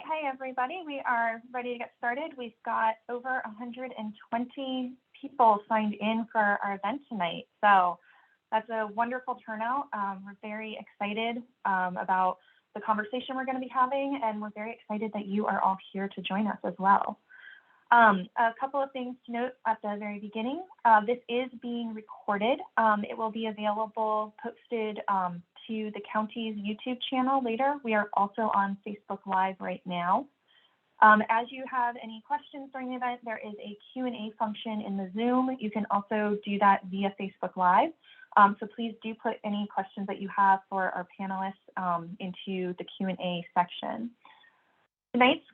Hi everybody. We are ready to get started. We've got over 120 people signed in for our event tonight. So that's a wonderful turnout. We're very excited about the conversation we're going to be having, and we're very excited that you are all here to join us as well. A couple of things to note at the very beginning. This is being recorded. It will be available, posted to the county's YouTube channel later. We are also on Facebook Live right now. As you have any questions during the event, there is a Q&A function in the Zoom. You can also do that via Facebook Live. So please do put any questions that you have for our panelists into the Q&A section. Tonight's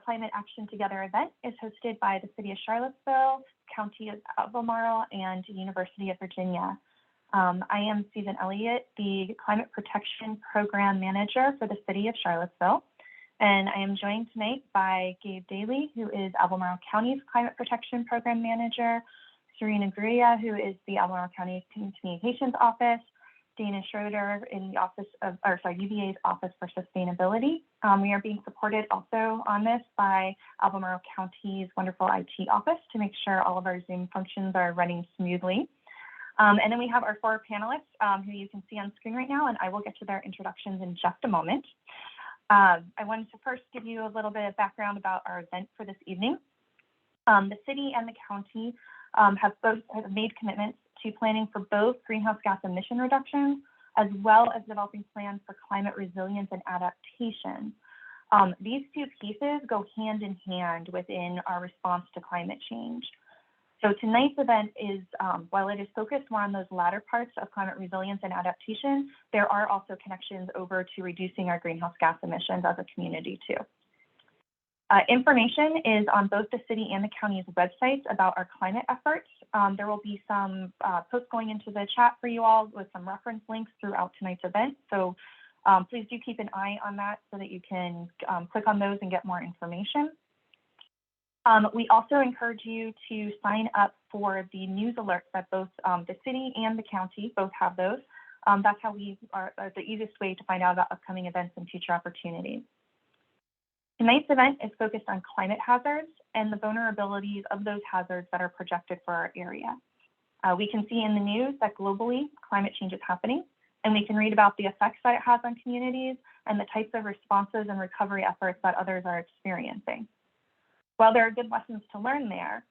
Climate Action Together event is hosted by the City of Charlottesville, County of Albemarle, and University of Virginia. I am Susan Elliott, the Climate Protection Program Manager for the City of Charlottesville, and I am joined tonight by Gabe Daly, who is Albemarle County's Climate Protection Program Manager, Serena Guria, who is the Albemarle County Communications Office, Dana Schroeder in the UVA's Office for Sustainability. We are being supported also on this by Albemarle County's wonderful IT office to make sure all of our Zoom functions are running smoothly. And then we have our four panelists who you can see on screen right now, and I will get to their introductions in just a moment. I wanted to first give you a little bit of background about our event for this evening. The city and the county have made commitments to planning for both greenhouse gas emission reductions, as well as developing plans for climate resilience and adaptation. These two pieces go hand in hand within our response to climate change. So tonight's event is, while it is focused more on those latter parts of climate resilience and adaptation, there are also connections over to reducing our greenhouse gas emissions as a community too. Information is on both the city and the county's websites about our climate efforts. There will be some posts going into the chat for you all with some reference links throughout tonight's event. So please do keep an eye on that so that you can click on those and get more information. We also encourage you to sign up for the news alerts that both the city and the county both have those. That's how we are the easiest way to find out about upcoming events and future opportunities. Tonight's event is focused on climate hazards and the vulnerabilities of those hazards that are projected for our area. We can see in the news that globally climate change is happening, and we can read about the effects that it has on communities and the types of responses and recovery efforts that others are experiencing. While there are good lessons to learn there,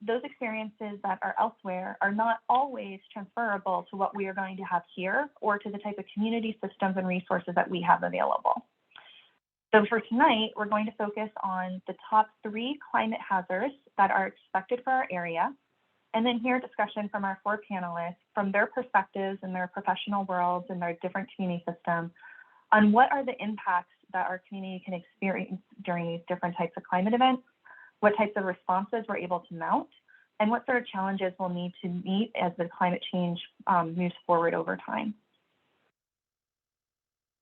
those experiences that are elsewhere are not always transferable to what we are going to have here or to the type of community systems and resources that we have available. So for tonight, we're going to focus on the top 3 climate hazards that are expected for our area, and then hear discussion from our 4 panelists from their perspectives and their professional worlds and their different community systems on what are the impacts that our community can experience during these different types of climate events, what types of responses we're able to mount, and what sort of challenges we'll need to meet as the climate change moves forward over time.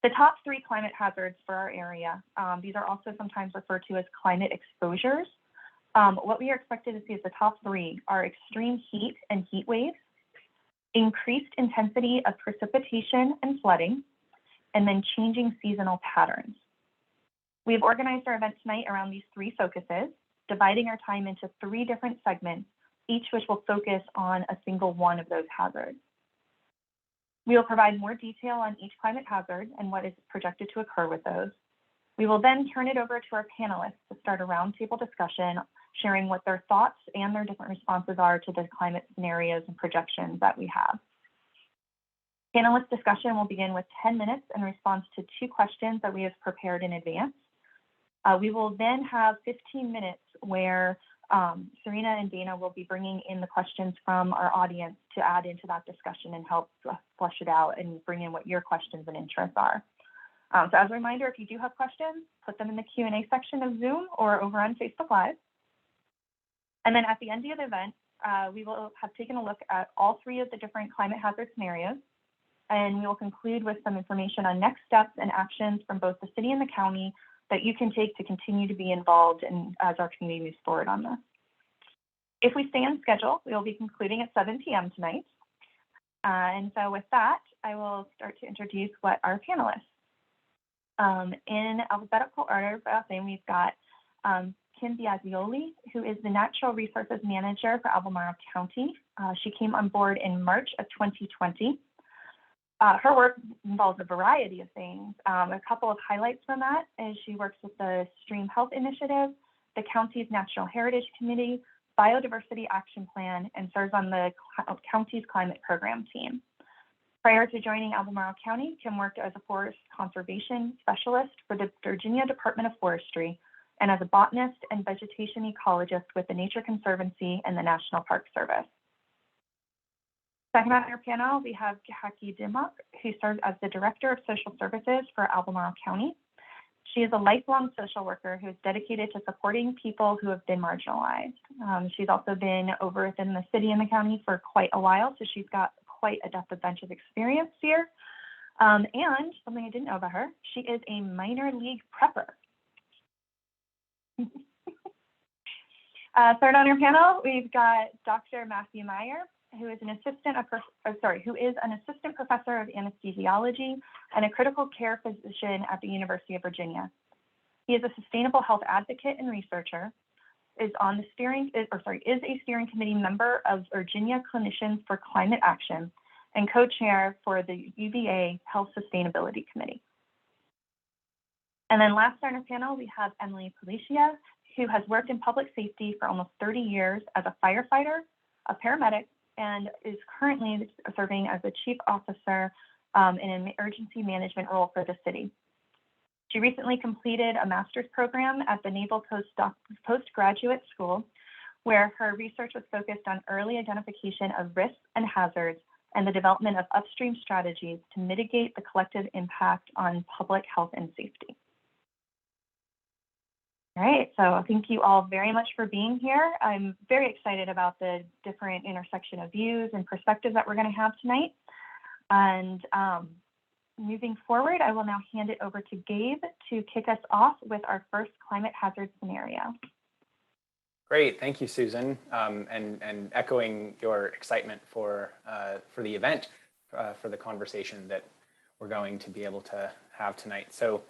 The top 3 climate hazards for our area, these are also sometimes referred to as climate exposures. What we are expected to see as the top 3 are extreme heat and heat waves, increased intensity of precipitation and flooding, and then changing seasonal patterns. We have organized our event tonight around these 3 focuses, dividing our time into 3 different segments, each which will focus on a single one of those hazards. We will provide more detail on each climate hazard and what is projected to occur with those. We will then turn it over to our panelists to start a roundtable discussion, sharing what their thoughts and their different responses are to the climate scenarios and projections that we have. Panelist discussion will begin with 10 minutes in response to 2 questions that we have prepared in advance. We will then have 15 minutes where Serena and Dana will be bringing in the questions from our audience to add into that discussion and help flesh it out and bring in what your questions and interests are. So as a reminder, if you do have questions, put them in the Q&A section of Zoom or over on Facebook Live. And then at the end of the event, we will have taken a look at all 3 of the different climate hazard scenarios, and we will conclude with some information on next steps and actions from both the city and the county that you can take to continue to be involved in, as our community moves forward on this. If we stay on schedule, we will be concluding at 7 p.m. tonight. And so with that, I will start to introduce what our panelists. In alphabetical order, we've got Kim Biasiolli, who is the Natural Resources Manager for Albemarle County. She came on board in March of 2020. Her work involves a variety of things. A couple of highlights from that is she works with the Stream Health Initiative, the county's Natural Heritage Committee, Biodiversity Action Plan, and serves on the county's climate program team. Prior to joining Albemarle County, Kim worked as a forest conservation specialist for the Virginia Department of Forestry and as a botanist and vegetation ecologist with the Nature Conservancy and the National Park Service. Second on our panel, we have Kaki Dimock, who serves as the Director of Social Services for Albemarle County. She is a lifelong social worker who is dedicated to supporting people who have been marginalized. She's also been over within the city and the county for quite a while, so she's got quite a depth of bench of experience here. And something I didn't know about her, she is a minor league prepper. Third on our panel, we've got Dr. Matthew Meyer, who is an assistant professor of anesthesiology and a critical care physician at the University of Virginia. He is a sustainable health advocate and researcher, is a steering committee member of Virginia Clinicians for Climate Action and co-chair for the UVA Health Sustainability Committee. And then last on our panel, we have Emily Policia, who has worked in public safety for almost 30 years as a firefighter, a paramedic, and is currently serving as the chief officer in an emergency management role for the city. She recently completed a master's program at the Naval Postgraduate School, where her research was focused on early identification of risks and hazards and the development of upstream strategies to mitigate the collective impact on public health and safety. All right, so thank you all very much for being here. I'm very excited about the different intersection of views and perspectives that we're going to have tonight. And moving forward, I will now hand it over to Gabe to kick us off with our first climate hazard scenario. Great, thank you, Susan, and echoing your excitement for the event, for the conversation that we're going to be able to have tonight. So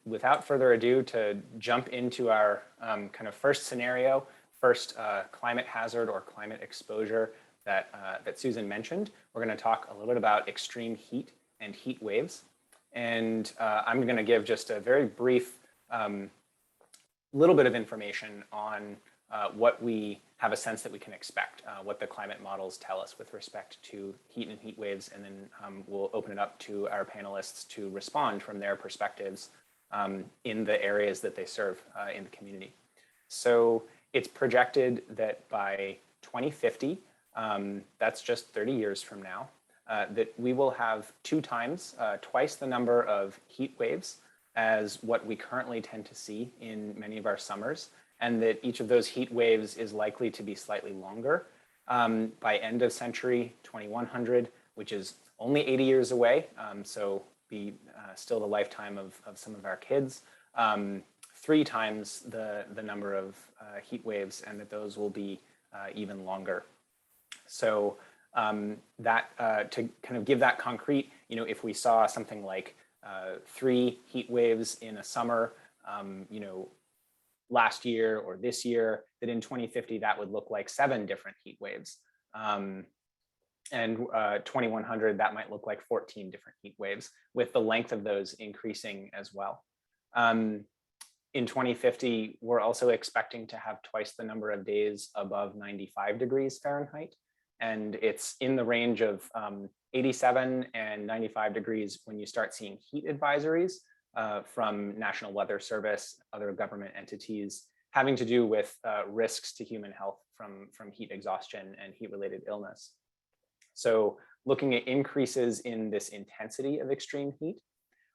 without further ado, to jump into our kind of first scenario, first climate hazard or climate exposure that Susan mentioned, we're going to talk a little bit about extreme heat and heat waves. And I'm going to give just a very brief little bit of information on what we have a sense that we can expect, what the climate models tell us with respect to heat and heat waves, and then we'll open it up to our panelists to respond from their perspectives in the areas that they serve in the community. So it's projected that by 2050, that's just 30 years from now, that we will have twice the number of heat waves as what we currently tend to see in many of our summers, and that each of those heat waves is likely to be slightly longer by end of century 2100, which is only 80 years away, so be still the lifetime of some of our kids, 3 times the number of heat waves, and that those will be even longer. So that to kind of give that concrete, if we saw something like 3 heat waves in a summer, last year or this year, that in 2050 that would look like 7 different heat waves. And 2100, that might look like 14 different heat waves, with the length of those increasing as well. In 2050, we're also expecting to have twice the number of days above 95 degrees Fahrenheit. And it's in the range of 87 and 95 degrees when you start seeing heat advisories from National Weather Service, other government entities, having to do with risks to human health from heat exhaustion and heat-related illness. So looking at increases in this intensity of extreme heat.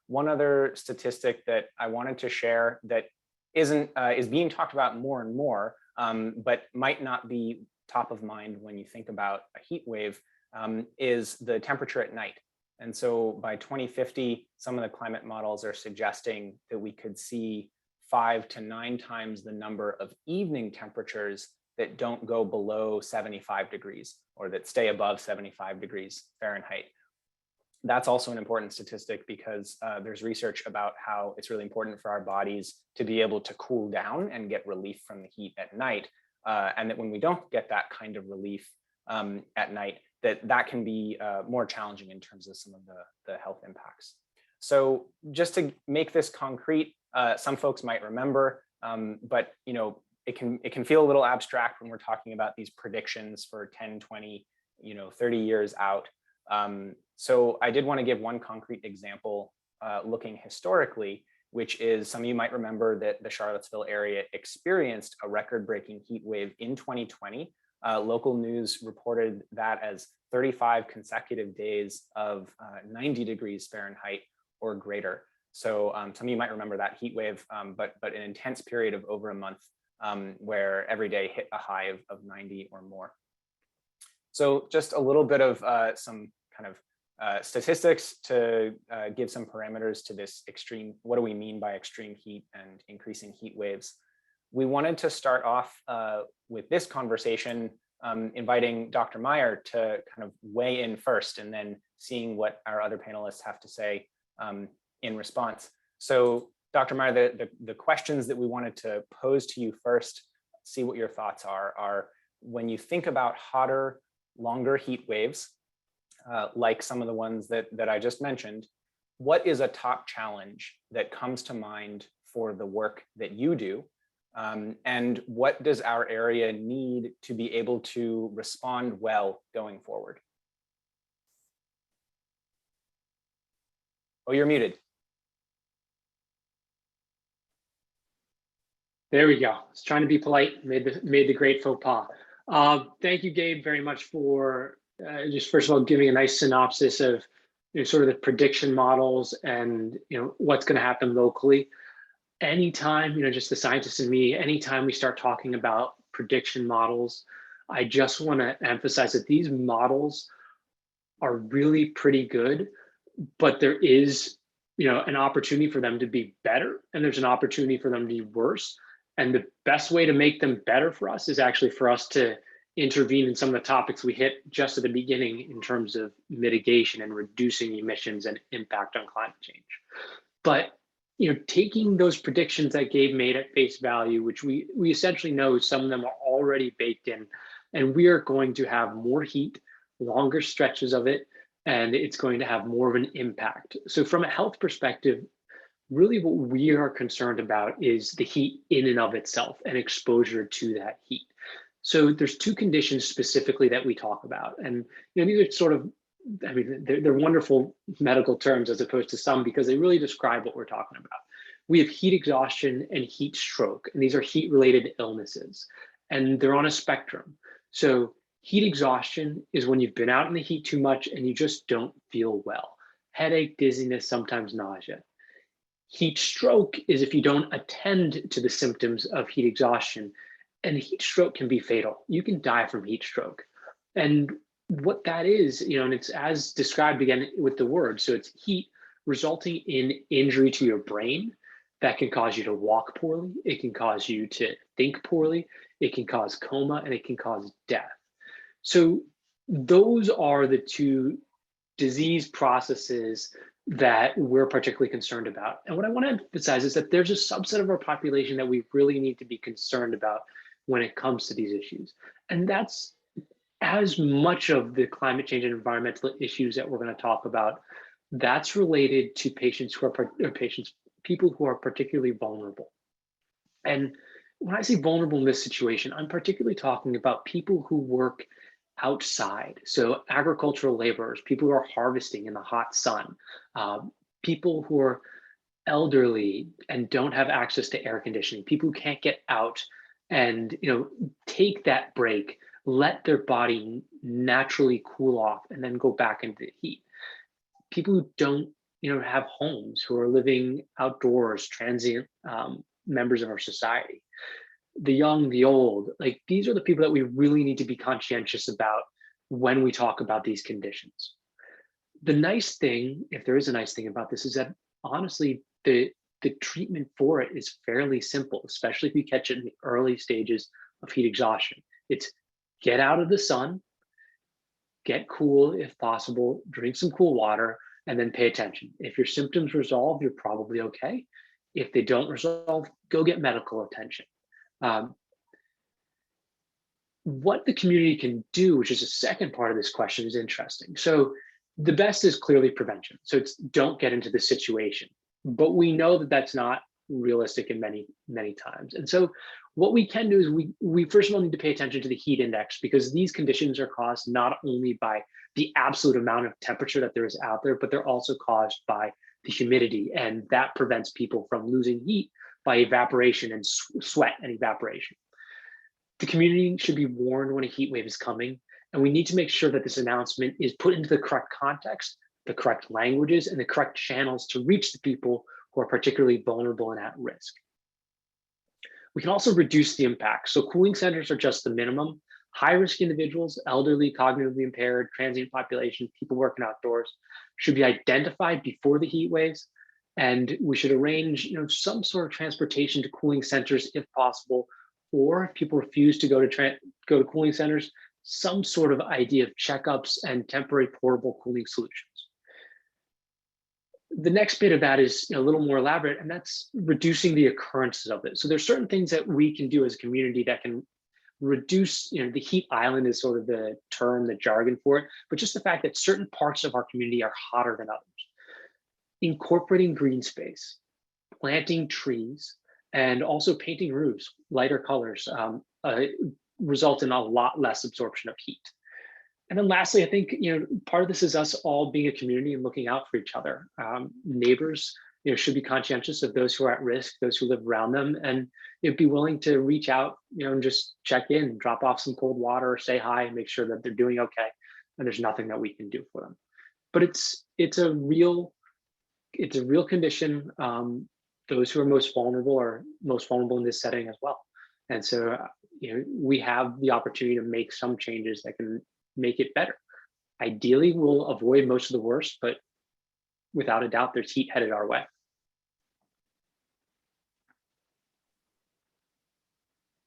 One other statistic that I wanted to share that is being talked about more and more, but might not be top of mind when you think about a heat wave, is the temperature at night. And so by 2050, some of the climate models are suggesting that we could see 5 to 9 times the number of evening temperatures that don't go below 75 degrees or that stay above 75 degrees Fahrenheit. That's also an important statistic because there's research about how it's really important for our bodies to be able to cool down and get relief from the heat at night. And that when we don't get that kind of relief at night, that can be more challenging in terms of some of the health impacts. So just to make this concrete, some folks might remember, but it can feel a little abstract when we're talking about these predictions for 10, 20, 30 years out. So I did want to give one concrete example looking historically, which is some of you might remember that the Charlottesville area experienced a record-breaking heat wave in 2020. Local news reported that as 35 consecutive days of 90 degrees Fahrenheit or greater. So some of you might remember that heat wave, but an intense period of over a month where every day hit a high of 90 or more. So just a little bit of some kind of statistics to give some parameters to this extreme. What do we mean by extreme heat and increasing heat waves? We wanted to start off with this conversation, inviting Dr. Meyer to kind of weigh in first and then seeing what our other panelists have to say in response. So Dr. Meyer, the questions that we wanted to pose to you first, see what your thoughts are when you think about hotter, longer heat waves, like some of the ones that I just mentioned, what is a top challenge that comes to mind for the work that you do? And what does our area need to be able to respond well going forward? Oh, you're muted. There we go. I was trying to be polite, made the great faux pas. Thank you, Gabe, very much for just first of all giving a nice synopsis of sort of the prediction models and what's going to happen locally. Anytime, just the scientist in me, anytime we start talking about prediction models, I just want to emphasize that these models are really pretty good, but there is an opportunity for them to be better, and there's an opportunity for them to be worse. And the best way to make them better for us is actually for us to intervene in some of the topics we hit just at the beginning in terms of mitigation and reducing emissions and impact on climate change. But taking those predictions that Gabe made at face value, which we essentially know some of them are already baked in, and we are going to have more heat, longer stretches of it, and it's going to have more of an impact. So from a health perspective, really what we are concerned about is the heat in and of itself and exposure to that heat. So there's two conditions specifically that we talk about. And these are sort of, they're wonderful medical terms as opposed to some, because they really describe what we're talking about. We have heat exhaustion and heat stroke, and these are heat-related illnesses, and they're on a spectrum. So heat exhaustion is when you've been out in the heat too much and you just don't feel well. Headache, dizziness, sometimes nausea. Heat stroke is if you don't attend to the symptoms of heat exhaustion, and heat stroke can be fatal. You can die from heat stroke. And what that is, and it's as described again with the word. So it's heat resulting in injury to your brain that can cause you to walk poorly. It can cause you to think poorly. It can cause coma, and it can cause death. So those are the two disease processes that we're particularly concerned about. And what I want to emphasize is that there's a subset of our population that we really need to be concerned about when it comes to these issues. And that's as much of the climate change and environmental issues that we're going to talk about, that's related to patients who are people who are particularly vulnerable. And when I say vulnerable in this situation, I'm particularly talking about people who work outside. So agricultural laborers, people who are harvesting in the hot sun, people who are elderly and don't have access to air conditioning, people who can't get out and take that break, let their body naturally cool off and then go back into the heat. People who don't have homes, who are living outdoors, transient members of our society. The young, the old, like these are the people that we really need to be conscientious about when we talk about these conditions. The nice thing, if there is a nice thing about this, is that honestly, the treatment for it is fairly simple, especially if you catch it in the early stages of heat exhaustion. It's get out of the sun, get cool if possible, drink some cool water, and then pay attention. If your symptoms resolve, you're probably okay. If they don't resolve, go get medical attention. What the community can do, which is the second part of this question, is interesting. So the best is clearly prevention. So it's don't get into the situation. But we know that that's not realistic in many times. And so what we can do is we first of all need to pay attention to the heat index, because these conditions are caused not only by the absolute amount of temperature that there is out there, but they're also caused by the humidity, and that prevents people from losing heat by evaporation and sweat and evaporation. The community should be warned when a heat wave is coming, and we need to make sure that this announcement is put into the correct context, the correct languages, and the correct channels to reach the people who are particularly vulnerable and at risk. We can also reduce the impact. So cooling centers are just the minimum. High-risk individuals, elderly, cognitively impaired, transient population, people working outdoors should be identified before the heat waves. And we should arrange some sort of transportation to cooling centers if possible, or if people refuse to go to cooling centers, some sort of idea of checkups and temporary portable cooling solutions. The next bit of that is a little more elaborate, and that's reducing the occurrences of it. So there's certain things that we can do as a community that can reduce, the heat island is sort of the term, the jargon for it, but just the fact that certain parts of our community are hotter than others. Incorporating green space, planting trees, and also painting roofs lighter colors result in a lot less absorption of heat. And then lastly, I think part of this is us all being a community and looking out for each other. Neighbors should be conscientious of those who are at risk, those who live around them, and be willing to reach out and just check in, drop off some cold water, say hi, and make sure that they're doing okay, and there's nothing that we can do for them. But it's a real condition. Those who are most vulnerable are most vulnerable in this setting as well. And so we have the opportunity to make some changes that can make it better. Ideally, we'll avoid most of the worst, but without a doubt, there's heat headed our way.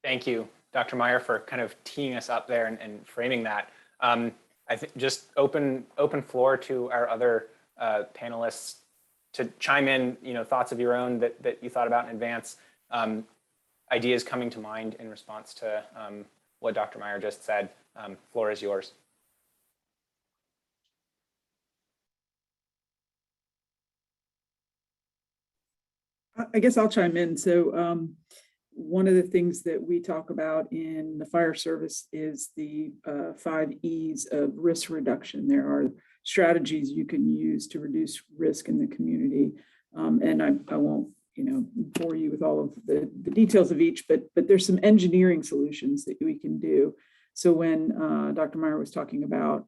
Thank you, Dr. Meyer, for kind of teeing us up there and framing that. I think just open floor to our other panelists to chime in, thoughts of your own that you thought about in advance, ideas coming to mind in response to what Dr. Meyer just said. Floor is yours. I guess I'll chime in. So one of the things that we talk about in the fire service is the 5 E's of risk reduction. There are strategies you can use to reduce risk in the community. And I won't bore you with all of the details of each, but there's some engineering solutions that we can do. So when Dr. Meyer was talking about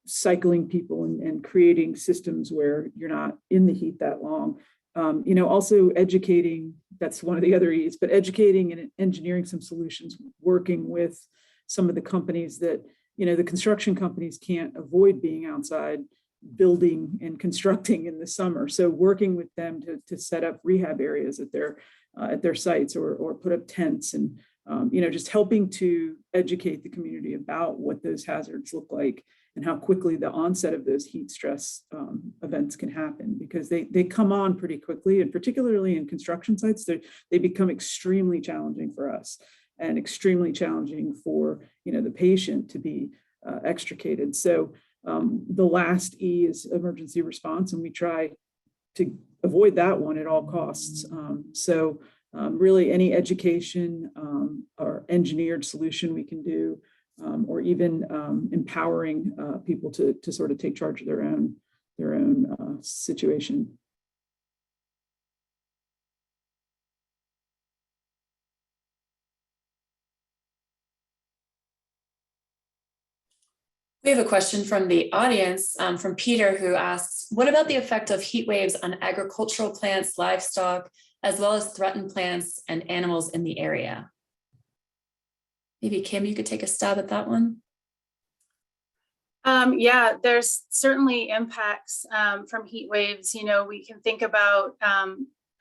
cycling people and creating systems where you're not in the heat that long, also educating, that's one of the other E's, but educating and engineering some solutions, working with some of the companies that, the construction companies can't avoid being outside building and constructing in the summer. So working with them to set up rehab areas at their sites or put up tents and, just helping to educate the community about what those hazards look like and how quickly the onset of those heat stress events can happen, because they come on pretty quickly, and particularly in construction sites, they become extremely challenging for us and extremely challenging for the patient to be extricated. So the last E is emergency response, and we try to avoid that one at all costs. Really any education or engineered solution we can do, or even empowering people to sort of take charge of their own situation. We have a question from the audience from Peter, who asks, what about the effect of heat waves on agricultural plants, livestock, as well as threatened plants and animals in the area? Maybe Kim, you could take a stab at that one. Yeah, there's certainly impacts from heat waves. We can think about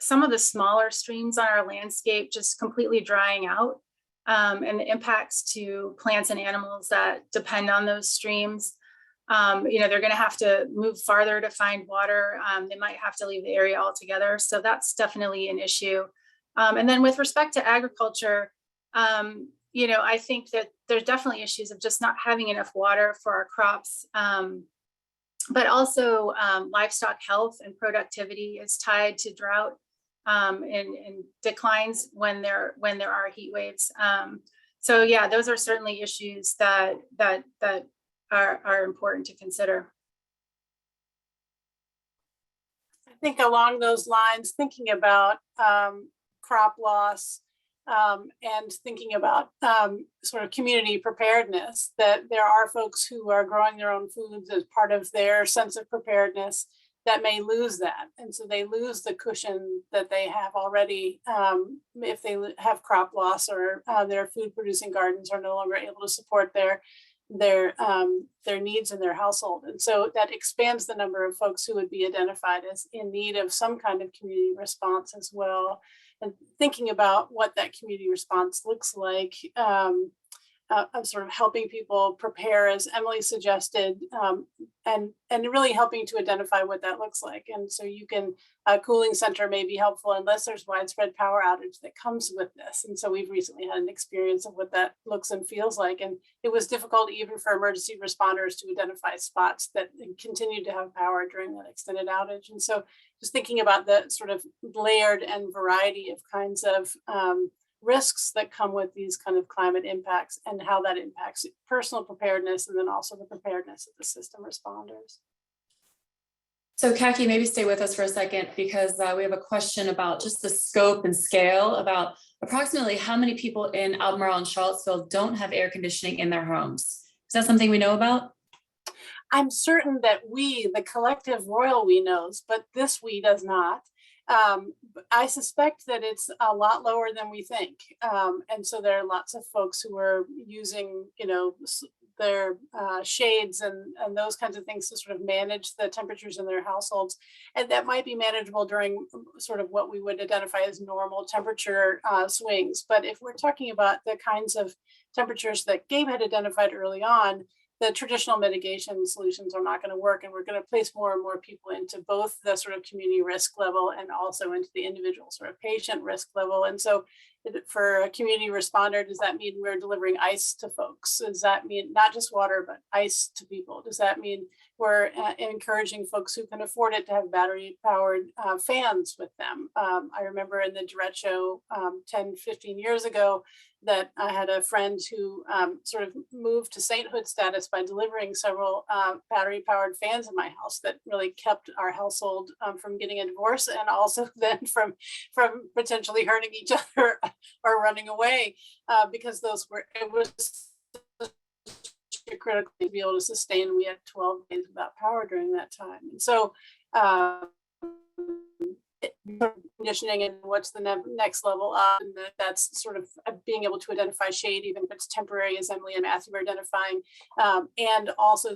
some of the smaller streams on our landscape just completely drying out, and the impacts to plants and animals that depend on those streams. they're going to have to move farther to find water. They might have to leave the area altogether. So that's definitely an issue. And then with respect to agriculture, I think that there's definitely issues of just not having enough water for our crops. But also livestock health and productivity is tied to drought and declines when there are heat waves. So yeah, those are certainly issues that are important to consider. I think along those lines, thinking about crop loss and thinking about sort of community preparedness, that there are folks who are growing their own foods as part of their sense of preparedness that may lose that. And so they lose the cushion that they have already if they have crop loss or their food producing gardens are no longer able to support their needs in their household. And so that expands the number of folks who would be identified as in need of some kind of community response as well. And thinking about what that community response looks like, of sort of helping people prepare, as Emily suggested, and really helping to identify what that looks like. And so a cooling center may be helpful unless there's widespread power outage that comes with this. And so we've recently had an experience of what that looks and feels like. And it was difficult even for emergency responders to identify spots that continued to have power during that extended outage. And so just thinking about the sort of layered and variety of kinds of risks that come with these kind of climate impacts and how that impacts personal preparedness and then also the preparedness of the system responders. So Kaki, maybe stay with us for a second because we have a question about just the scope and scale about approximately how many people in Albemarle and Charlottesville don't have air conditioning in their homes. Is that something we know about? I'm certain that the collective royal we knows, but this we does not. I suspect that it's a lot lower than we think. And so there are lots of folks who are using, their shades and those kinds of things to sort of manage the temperatures in their households. And that might be manageable during sort of what we would identify as normal temperature swings. But if we're talking about the kinds of temperatures that Gabe had identified early on, the traditional mitigation solutions are not going to work, and we're going to place more and more people into both the sort of community risk level and also into the individual sort of patient risk level. And so for a community responder, does that mean we're delivering ice to folks? Does that mean not just water, but ice to people? Does that mean we're encouraging folks who can afford it to have battery powered fans with them? I remember in the Drought show 10, 15 years ago, that I had a friend who sort of moved to sainthood status by delivering several battery-powered fans in my house that really kept our household from getting a divorce, and also then from potentially hurting each other or running away because it was critical to be able to sustain. We had 12 days without power during that time, and so. Conditioning and what's the next level up, and that's sort of being able to identify shade, even if it's temporary, as Emily and Matthew were identifying, and also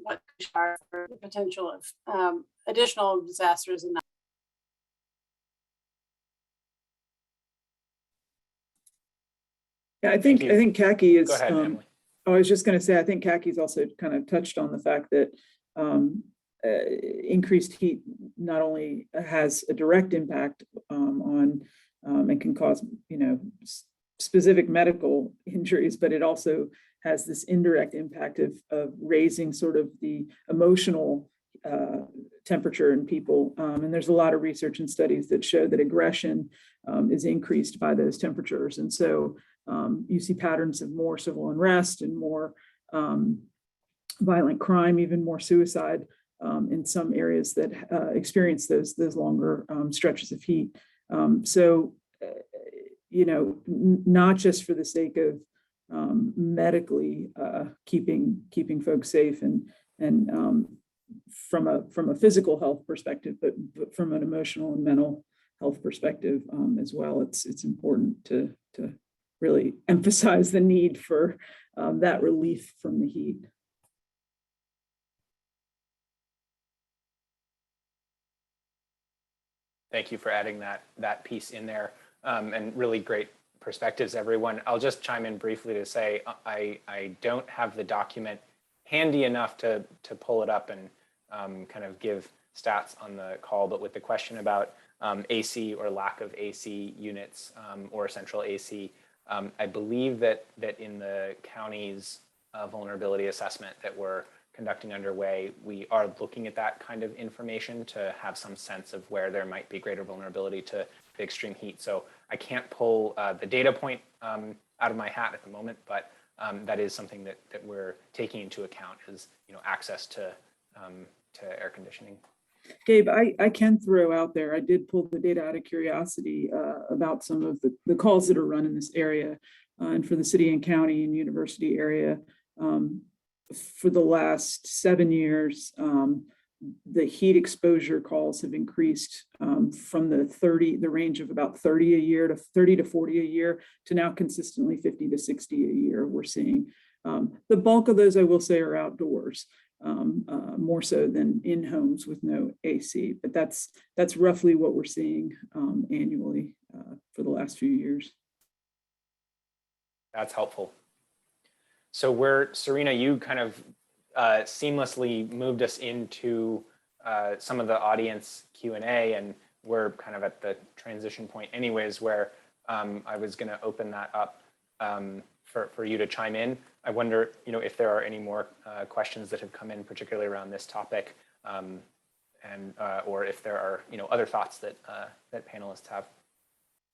what are the potential of additional disasters. And yeah, I think Kaki is. Go ahead, Emily. I was just going to say, I think Kaki's also kind of touched on the fact that increased heat not only has a direct impact on and can cause specific medical injuries, but it also has this indirect impact of raising sort of the emotional temperature in people. And there's a lot of research and studies that show that aggression is increased by those temperatures. And so you see patterns of more civil unrest and more violent crime, even more suicide in some areas that experience those longer stretches of heat. So, not just for the sake of medically keeping folks safe and from a physical health perspective, but from an emotional and mental health perspective as well. It's important to really emphasize the need for that relief from the heat. Thank you for adding that piece in there, and really great perspectives, everyone. I'll just chime in briefly to say I don't have the document handy enough to pull it up and kind of give stats on the call, but with the question about AC or lack of AC units or central AC, I believe that in the county's vulnerability assessment that we're conducting underway, we are looking at that kind of information to have some sense of where there might be greater vulnerability to the extreme heat. So I can't pull the data point out of my hat at the moment, but that is something that we're taking into account as access to air conditioning. Gabe, I can throw out there, I did pull the data out of curiosity about some of the calls that are run in this area and for the city and county and university area. For the last 7 years, the heat exposure calls have increased from the range of about 30 a year to 30 to 40 a year to now consistently 50 to 60 a year we're seeing. The bulk of those, I will say, are outdoors, more so than in homes with no AC, but that's roughly what we're seeing annually for the last few years. That's helpful. So Serena, you kind of seamlessly moved us into some of the audience Q&A, and we're kind of at the transition point anyways, where I was going to open that up for you to chime in. I wonder, if there are any more questions that have come in, particularly around this topic, and or if there are, other thoughts that panelists have.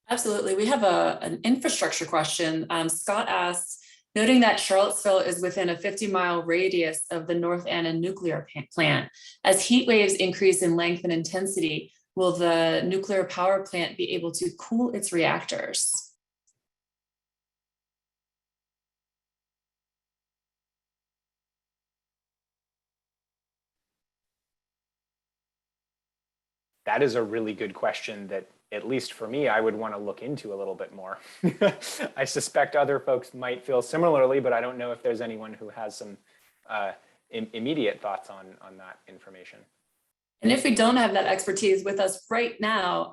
Absolutely. We have an infrastructure question. Scott asks, noting that Charlottesville is within a 50-mile radius of the North Anna nuclear plant, as heat waves increase in length and intensity, will the nuclear power plant be able to cool its reactors? That is a really good question that, at least for me, I would want to look into a little bit more. I suspect other folks might feel similarly, but I don't know if there's anyone who has some immediate thoughts on that information. And if we don't have that expertise with us right now,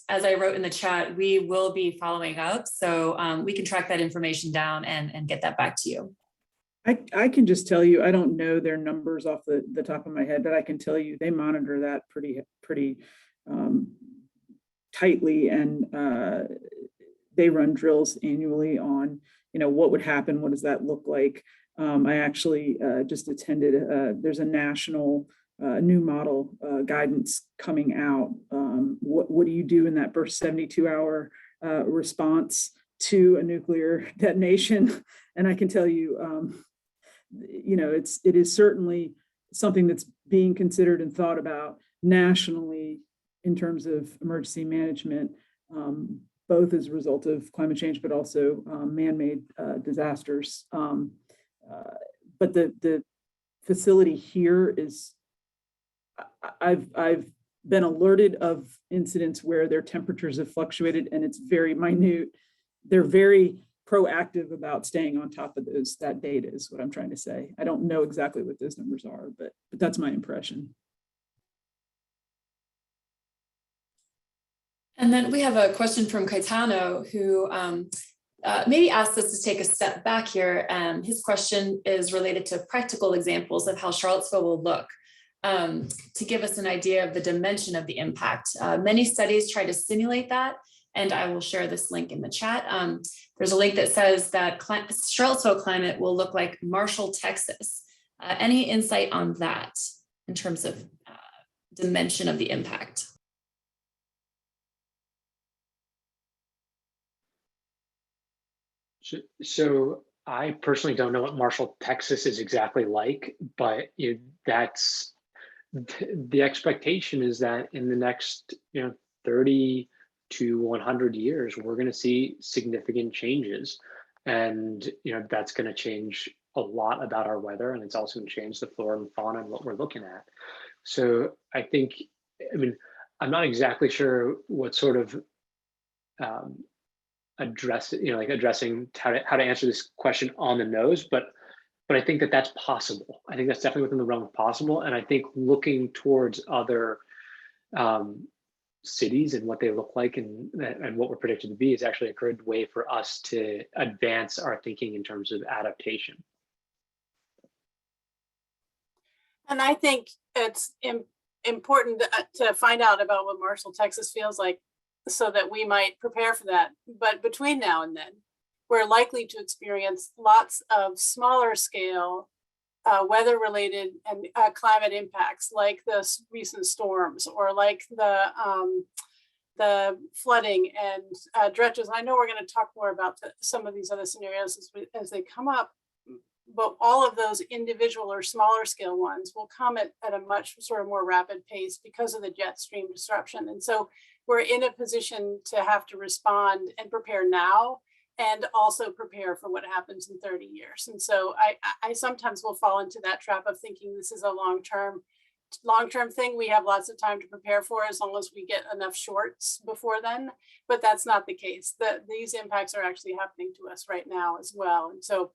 as I wrote in the chat, we will be following up. So we can track that information down and get that back to you. I can just tell you, I don't know their numbers off the top of my head, but I can tell you they monitor that pretty tightly, and they run drills annually on, what would happen, what does that look like. I actually just attended, there's a national new model guidance coming out. What do you do in that first 72-hour response to a nuclear detonation? And I can tell you, it is certainly something that's being considered and thought about nationally in terms of emergency management, both as a result of climate change, but also man-made disasters. But the facility here is, I've been alerted of incidents where their temperatures have fluctuated and it's very minute. They're very proactive about staying on top of that data is what I'm trying to say. I don't know exactly what those numbers are, but that's my impression. And then we have a question from Caetano, who maybe asked us to take a step back here. His question is related to practical examples of how Charlottesville will look, to give us an idea of the dimension of the impact. Many studies try to simulate that, and I will share this link in the chat. There's a link that says that Charlottesville climate will look like Marshall, Texas. Any insight on that in terms of dimension of the impact? So I personally don't know what Marshall, Texas is exactly like, but that's the expectation is that in the next 30 to 100 years, we're going to see significant changes, and that's going to change a lot about our weather, and it's also going to change the flora and fauna and what we're looking at. So I think, I'm not exactly sure what sort of addressing how to answer this question on the nose, but I think that's possible. I think that's definitely within the realm of possible, and I think looking towards other cities and what they look like and what we're predicted to be is actually a good way for us to advance our thinking in terms of adaptation. And I think it's important to find out about what Marshall, Texas feels like so that we might prepare for that. But between now and then, we're likely to experience lots of smaller scale weather related and climate impacts, like the recent storms or like the flooding and dredges. I know we're going to talk more about some of these other scenarios as they come up, but all of those individual or smaller scale ones will come at a much sort of more rapid pace because of the jet stream disruption. And so we're in a position to have to respond and prepare now and also prepare for what happens in 30 years. And so I sometimes will fall into that trap of thinking this is a long-term thing. We have lots of time to prepare for as long as we get enough shorts before then, but that's not the case. These impacts are actually happening to us right now as well. And so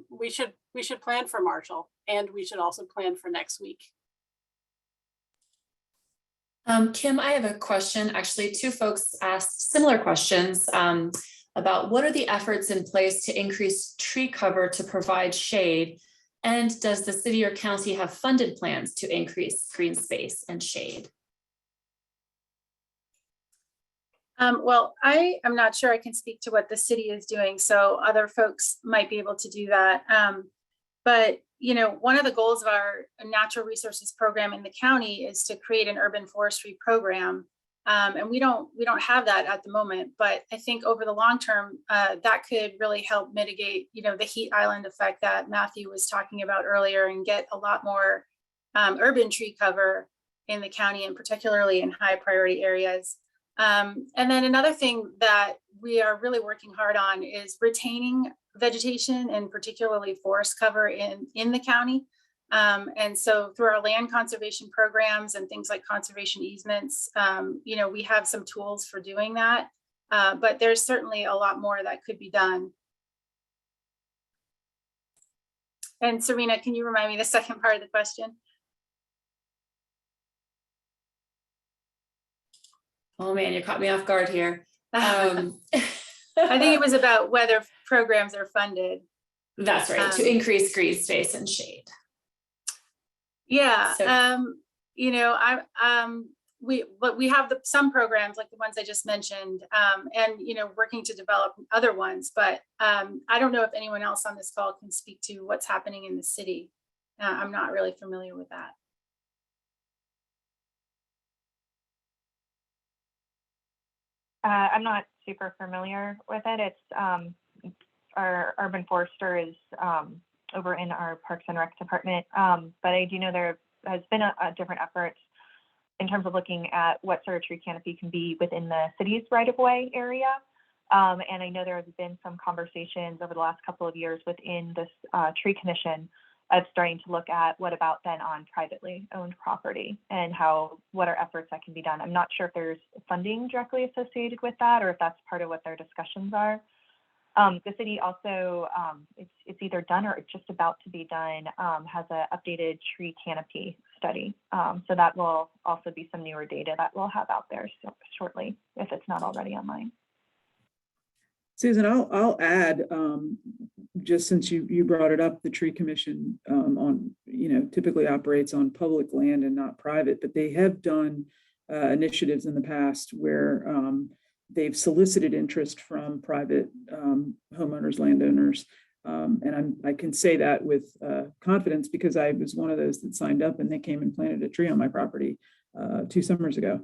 we should plan for Marshall, and we should also plan for next week. Kim, I have a question. Actually, two folks asked similar questions about what are the efforts in place to increase tree cover to provide shade? And does the city or county have funded plans to increase green space and shade? Well, I am not sure I can speak to what the city is doing, so other folks might be able to do that. But one of the goals of our natural resources program in the county is to create an urban forestry program. And we don't have that at the moment, but I think over the long term, that could really help mitigate, the heat island effect that Matthew was talking about earlier, and get a lot more urban tree cover in the county, and particularly in high priority areas. And then another thing that we are really working hard on is retaining vegetation, and particularly forest cover in the county. And so through our land conservation programs and things like conservation easements, we have some tools for doing that, but there's certainly a lot more that could be done. And Serena, can you remind me the second part of the question? Oh man, you caught me off guard here. I think it was about whether programs are funded. That's right, to increase green space and shade. Yeah, So, we have some programs like the ones I just mentioned, and working to develop other ones. But I don't know if anyone else on this call can speak to what's happening in the city. I'm not really familiar with that. I'm not super familiar with it. It's our urban forester is over in our Parks and Rec department, but I do know there has been a different efforts in terms of looking at what sort of tree canopy can be within the city's right-of-way area. And I know there has been some conversations over the last couple of years within this tree commission of starting to look at what about then on privately owned property and what are efforts that can be done. I'm not sure if there's funding directly associated with that or if that's part of what their discussions are. The city also, it's either done or it's just about to be done, has an updated tree canopy study. So that will also be some newer data that we'll have out there shortly, if it's not already online. Susan, I'll add, just since you brought it up, the tree commission typically operates on public land and not private, but they have done initiatives in the past where they've solicited interest from private homeowners, landowners. And I can say that with confidence because I was one of those that signed up and they came and planted a tree on my property 2 summers ago.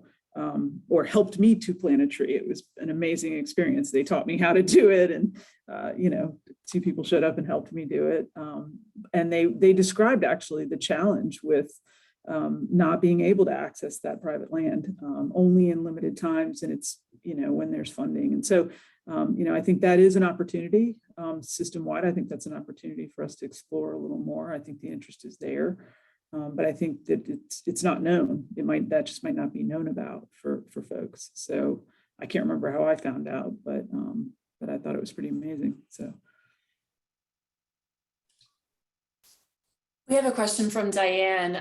Or helped me to plant a tree. It was an amazing experience. They taught me how to do it, and 2 people showed up and helped me do it. And they described actually the challenge with not being able to access that private land only in limited times, and it's when there's funding. And so I think that is an opportunity system-wide. I think that's an opportunity for us to explore a little more. I think the interest is there. But I think that it's not known. That just might not be known about for folks. So I can't remember how I found out, but I thought it was pretty amazing. So We have a question from Diane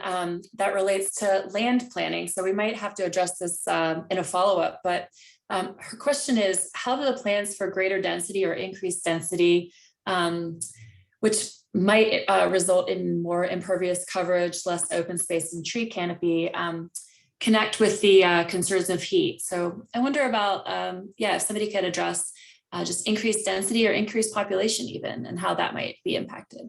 that relates to land planning. So we might have to address this in a follow-up, but her question is, how do the plans for greater density or increased density, which might result in more impervious coverage, less open space and tree canopy, connect with the concerns of heat? So I wonder about, if somebody could address just increased density or increased population even, and how that might be impacted.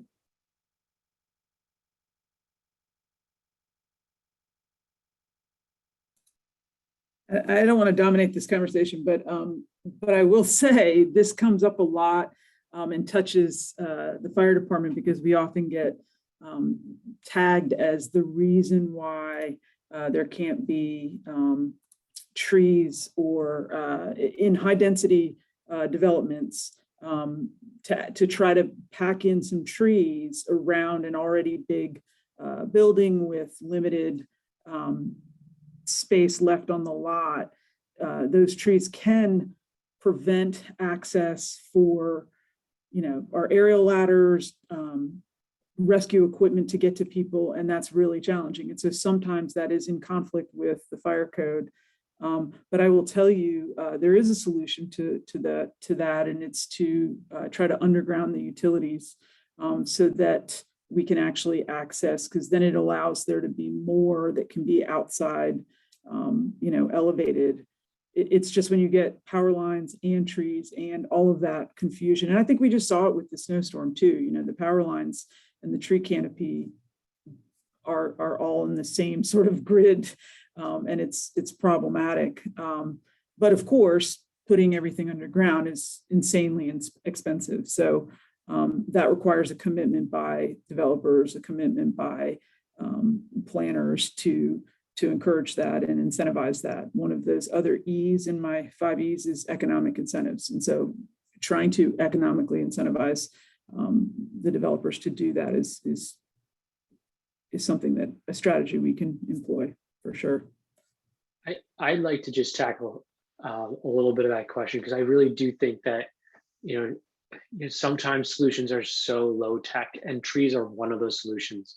I don't want to dominate this conversation, but I will say this comes up a lot and touches the fire department, because we often get tagged as the reason why there can't be trees or in high density developments to try to pack in some trees around an already big building with limited space left on the lot. Those trees can prevent access for, our aerial ladders, rescue equipment to get to people, and that's really challenging. And so sometimes that is in conflict with the fire code. But I will tell you, there is a solution to that, and it's to try to underground the utilities so that we can actually access, because then it allows there to be more that can be outside, elevated. It's just when you get power lines and trees and all of that confusion. And I think we just saw it with the snowstorm too. The power lines and the tree canopy are all in the same sort of grid, and it's problematic. But of course, putting everything underground is insanely expensive. So that requires a commitment by developers, a commitment by planners to encourage that and incentivize that. One of those other E's in my 5 E's is economic incentives. And so trying to economically incentivize the developers to do that is something, that a strategy we can employ for sure. I'd like to just tackle a little bit of that question, because I really do think that, sometimes solutions are so low tech, and trees are one of those solutions.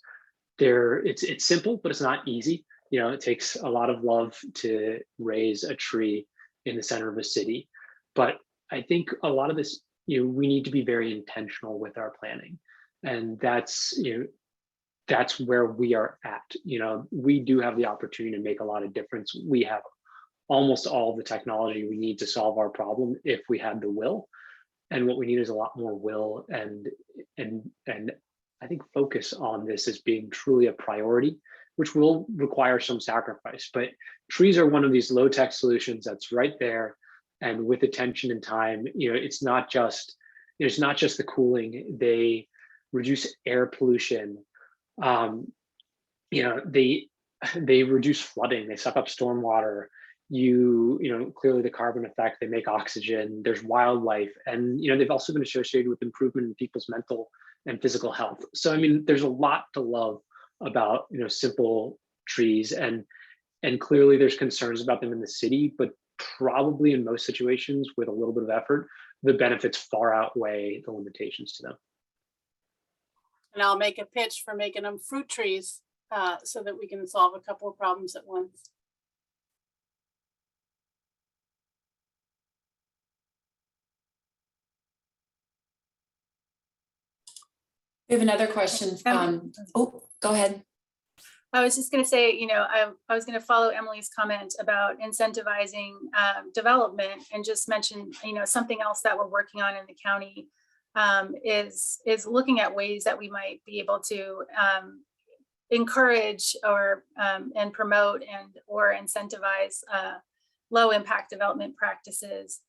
It's simple, but it's not easy. It takes a lot of love to raise a tree in the center of a city. But I think a lot of this, we need to be very intentional with our planning. And that's where we are at. We do have the opportunity to make a lot of difference. We have almost all the technology we need to solve our problem if we had the will. And what we need is a lot more will and I think focus on this as being truly a priority, which will require some sacrifice. But trees are one of these low-tech solutions that's right there. And with attention and time, it's not just the cooling. They reduce air pollution. They reduce flooding. They suck up stormwater. Clearly the carbon effect. They make oxygen. There's wildlife, and they've also been associated with improvement in people's mental and physical health. So there's a lot to love about simple trees, and clearly there's concerns about them in the city, but probably in most situations with a little bit of effort, the benefits far outweigh the limitations to them. And I'll make a pitch for making them fruit trees so that we can solve a couple of problems at once. We have another question. Oh, go ahead. I was just going to say, I was going to follow Emily's comment about incentivizing development, and just mention, something else that we're working on in the county is looking at ways that we might be able to encourage or and promote or incentivize low impact development practices,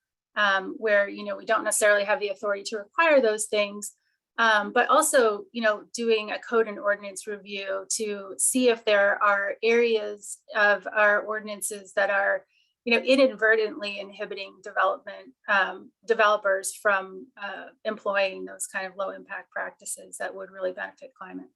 where we don't necessarily have the authority to require those things. But also, doing a code and ordinance review to see if there are areas of our ordinances that are, inadvertently inhibiting developers from employing those kind of low impact practices that would really benefit climate.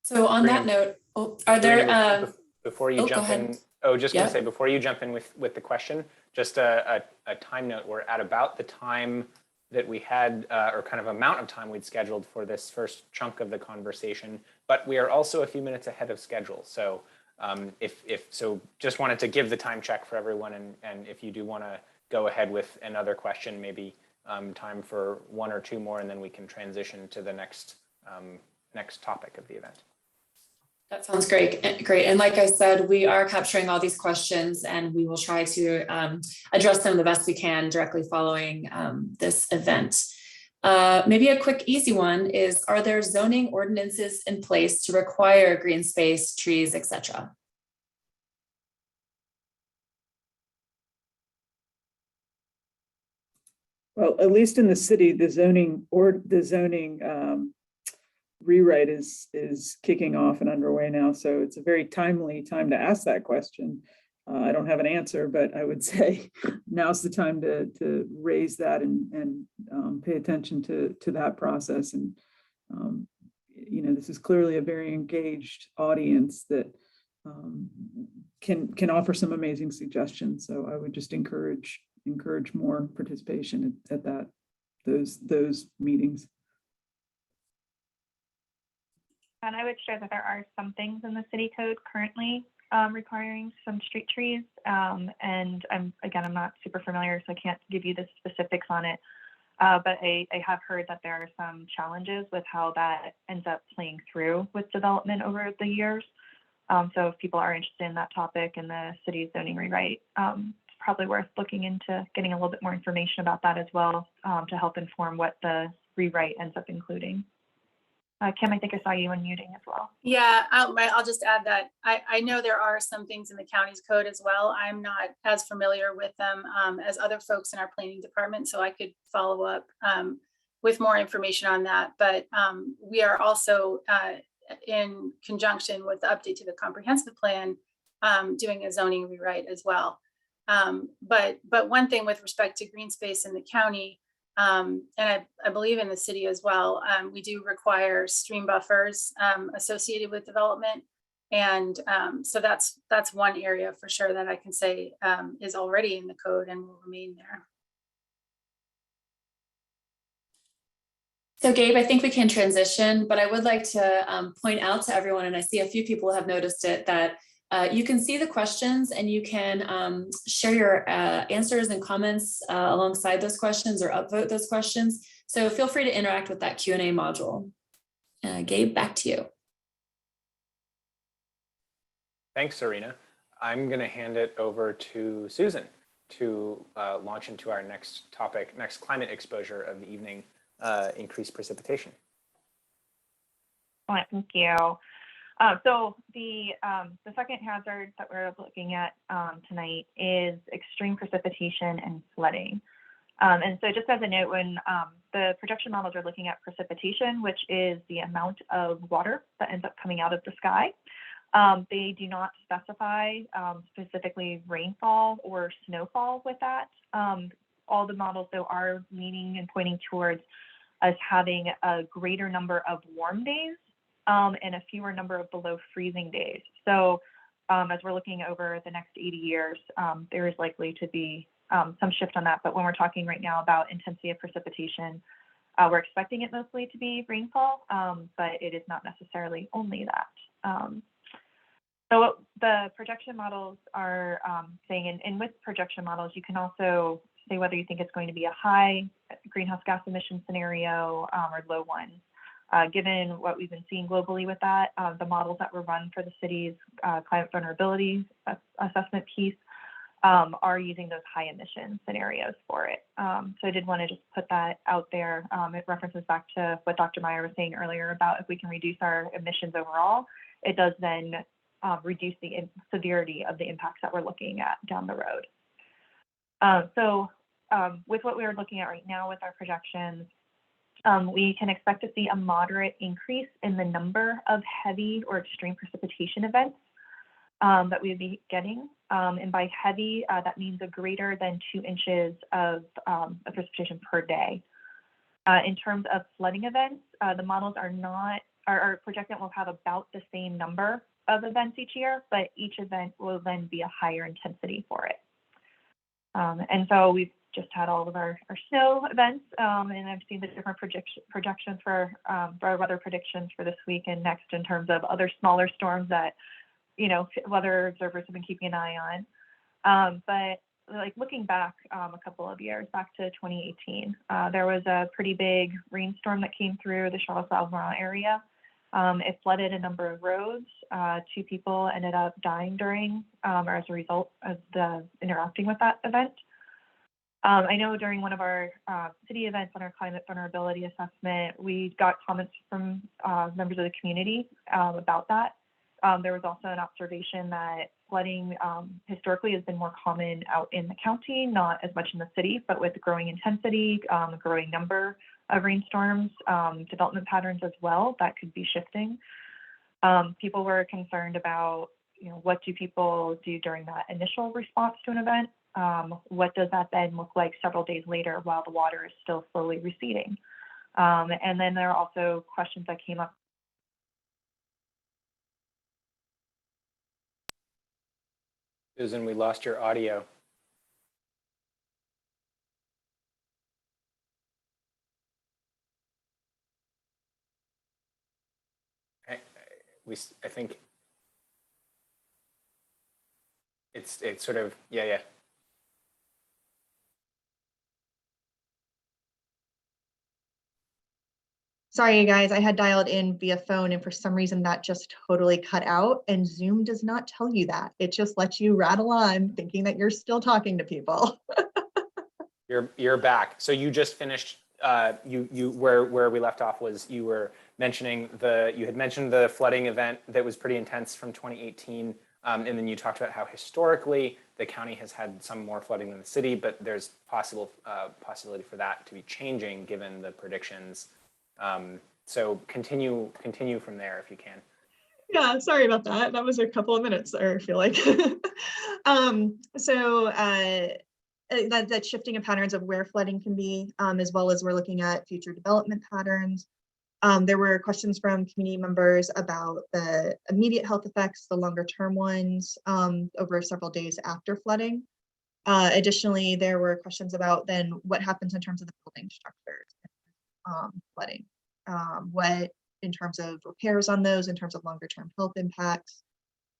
So on that note, are there before you jump in, Oh, just gonna Yeah. say before you jump in with the question, just a time note. We're at about the time that we had, or kind of amount of time we'd scheduled for this first chunk of the conversation, but we are also a few minutes ahead of schedule. So so just wanted to give the time check for everyone, and if you do want to go ahead with another question, maybe time for one or two more, and then we can transition to the next topic of the event. That sounds great. And like I said, we are capturing all these questions and we will try to address them the best we can directly following this event. Maybe a quick, easy one is, are there zoning ordinances in place to require green space, trees, etc.? Well, at least in the city, the zoning rewrite is kicking off and underway now. So it's a very timely time to ask that question. I don't have an answer, but I would say now's the time to raise that and pay attention to that process. And this is clearly a very engaged audience that can offer some amazing suggestions. So I would just encourage more participation at those meetings. And I would share that there are some things in the city code currently requiring some street trees. And I'm not super familiar, so I can't give you the specifics on it. But I have heard that there are some challenges with how that ends up playing through with development over the years. So if people are interested in that topic and the city's zoning rewrite, it's probably worth looking into getting a little bit more information about that as well, to help inform what the rewrite ends up including. Kim, I think I saw you unmuting as well. Yeah, I'll just add that I know there are some things in the county's code as well. I'm not as familiar with them as other folks in our planning department, so I could follow up with more information on that. But we are also in conjunction with the update to the comprehensive plan, doing a zoning rewrite as well. But one thing with respect to green space in the county, and I believe in the city as well, we do require stream buffers associated with development. And so that's one area for sure that I can say is already in the code and will remain there. So Gabe, I think we can transition, but I would like to point out to everyone, and I see a few people have noticed it, that you can see the questions and you can share your answers and comments alongside those questions or upvote those questions. So feel free to interact with that Q&A module. Gabe, back to you. Thanks, Serena. I'm going to hand it over to Susan to launch into our next topic, next climate exposure of the evening, increased precipitation. Thank you. So the second hazard that we're looking at tonight is extreme precipitation and flooding. And so just as a note, when the projection models are looking at precipitation, which is the amount of water that ends up coming out of the sky, they do not specify specifically rainfall or snowfall with that. All the models though are leaning and pointing towards us having a greater number of warm days and a fewer number of below freezing days. So as we're looking over the next 80 years, there is likely to be some shift on that. But when we're talking right now about intensity of precipitation, we're expecting it mostly to be rainfall, but it is not necessarily only that. So the projection models are saying, and with projection models, you can also say whether you think it's going to be a high greenhouse gas emission scenario or low one. Given what we've been seeing globally with that, the models that were run for the city's climate vulnerability assessment piece are using those high emission scenarios for it. So I did want to just put that out there. It references back to what Dr. Meyer was saying earlier about if we can reduce our emissions overall, it does then reduce the severity of the impacts that we're looking at down the road. So with what we are looking at right now with our projections, we can expect to see a moderate increase in the number of heavy or extreme precipitation events that we would be getting. And by heavy, that means a greater than 2 inches of precipitation per day. In terms of flooding events, the models are projecting we'll have about the same number of events each year, but each event will then be a higher intensity for it. And so we've just had all of our snow events, and I've seen the different projections for our weather predictions for this week and next in terms of other smaller storms that, you know, weather observers have been keeping an eye on. But like looking back a couple of years, back to 2018, there was a pretty big rainstorm that came through the Charlottesville area. It flooded a number of roads. 2 people ended up dying during or as a result of the interacting with that event. I know during one of our city events on our climate vulnerability assessment, we got comments from members of the community about that. There was also an observation that flooding historically has been more common out in the county, not as much in the city, but with the growing intensity, the growing number of rainstorms, development patterns as well, that could be shifting. People were concerned about, you know, what do people do during that initial response to an event? What does that then look like several days later while the water is still slowly receding? And then there are also questions that came up. Susan, we lost your audio. I think it's sort of, yeah. Sorry, you guys, I had dialed in via phone and for some reason that just totally cut out, and Zoom does not tell you that. It just lets you rattle on thinking that you're still talking to people. You're back. So you just finished, where we left off was you were mentioning you had mentioned the flooding event that was pretty intense from 2018. And then you talked about how historically the county has had some more flooding than the city, but there's possibility for that to be changing given the predictions. So continue from there if you can. Yeah, sorry about that. That was a couple of minutes there, I feel like. That shifting of patterns of where flooding can be, as well as we're looking at future development patterns. There were questions from community members about the immediate health effects, the longer term ones over several days after flooding. Additionally, there were questions about then what happens in terms of the building structures, flooding, what in terms of repairs on those, in terms of longer term health impacts.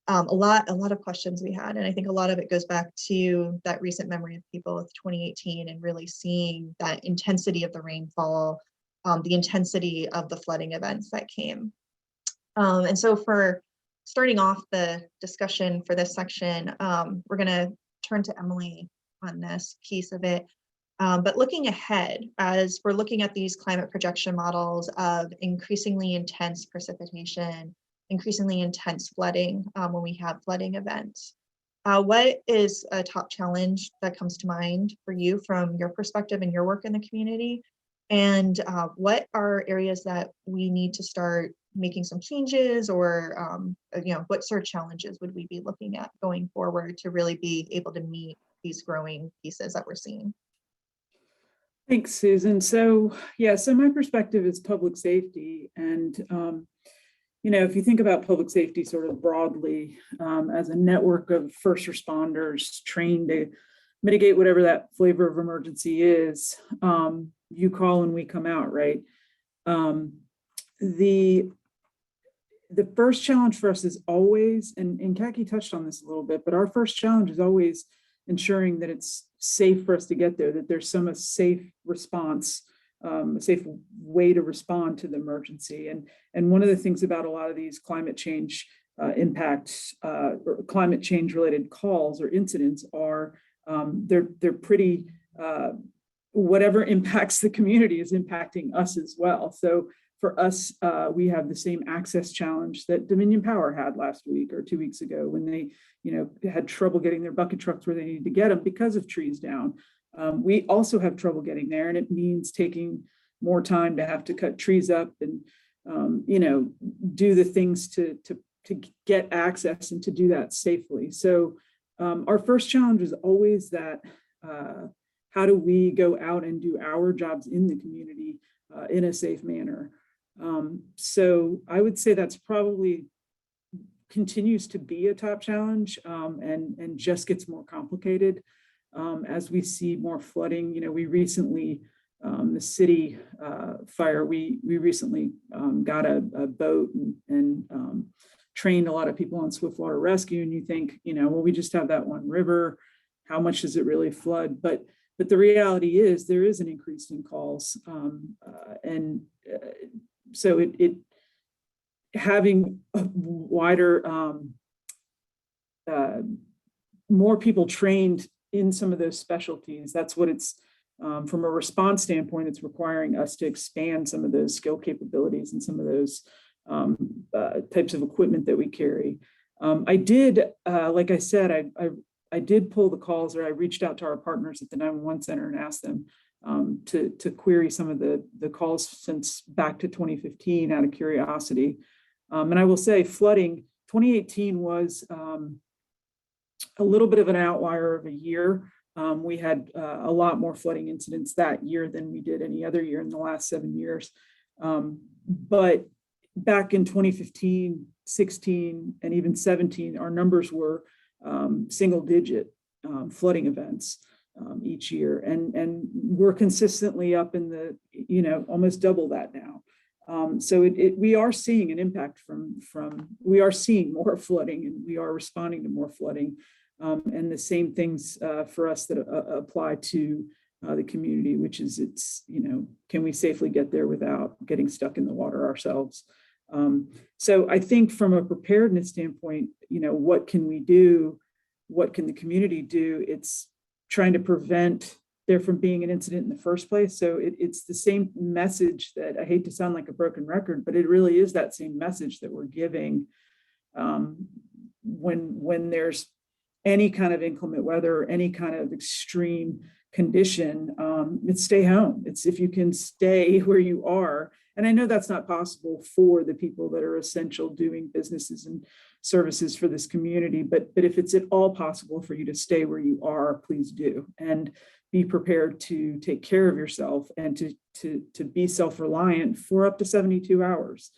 A lot of questions we had, and I think a lot of it goes back to that recent memory of people with 2018 and really seeing that intensity of the rainfall, the intensity of the flooding events that came. And so for starting off the discussion for this section, we're going to turn to Emily on this piece of it. But looking ahead, as we're looking at these climate projection models of increasingly intense precipitation, increasingly intense flooding when we have flooding events, what is a top challenge that comes to mind for you from your perspective and your work in the community? And what are areas that we need to start making some changes, or what sort of challenges would we be looking at going forward to really be able to meet these growing pieces that we're seeing? Thanks, Susan. So my perspective is public safety. And, if you think about public safety sort of broadly as a network of first responders trained to mitigate whatever that flavor of emergency is, you call and we come out, right? The first challenge for us is always, and Kaki touched on this a little bit, but our first challenge is always ensuring that it's safe for us to get there, that there's some safe response, a safe way to respond to the emergency. And one of the things about a lot of these climate change impacts or climate change related calls or incidents are they're pretty, whatever impacts the community is impacting us as well. So for us, we have the same access challenge that Dominion Power had last week or 2 weeks ago when they, had trouble getting their bucket trucks where they needed to get them because of trees down. We also have trouble getting there, and it means taking more time to have to cut trees up and, do the things to get access and to do that safely. So our first challenge is always that, how do we go out and do our jobs in the community in a safe manner? So I would say that's probably continues to be a top challenge, and just gets more complicated as we see more flooding. You know, we recently, the city fire, we recently got a boat and trained a lot of people on swiftwater rescue. And you think, you know, well, we just have that one river. How much does it really flood? But the reality is there is an increase in calls, so it having a wider, more people trained in some of those specialties. That's what it's, from a response standpoint, it's requiring us to expand some of those skill capabilities and some of those types of equipment that we carry. I did, like I said, I did pull the calls, or I reached out to our partners at the 911 center and asked them to query some of the calls since back to 2015 out of curiosity. And I will say flooding, 2018 was a little bit of an outlier of a year. We had a lot more flooding incidents that year than we did any other year in the last 7 years. But back in 2015, 16, and even 17, our numbers were single digit flooding events each year. And we're consistently up in the, you know, almost double that now. So we are seeing an impact we are seeing more flooding, and we are responding to more flooding. And the same things for us that apply to the community, which is it's, you know, can we safely get there without getting stuck in the water ourselves? So I think from a preparedness standpoint, you know, what can we do? What can the community do? It's trying to prevent there from being an incident in the first place. So it's the same message that, I hate to sound like a broken record, but it really is that same message that we're giving when there's any kind of inclement weather, any kind of extreme condition, it's stay home. It's if you can stay where you are. And I know that's not possible for the people that are essential doing businesses and services for this community, but if it's at all possible for you to stay where you are, please do. And be prepared to take care of yourself and to be self-reliant for up to 72 hours.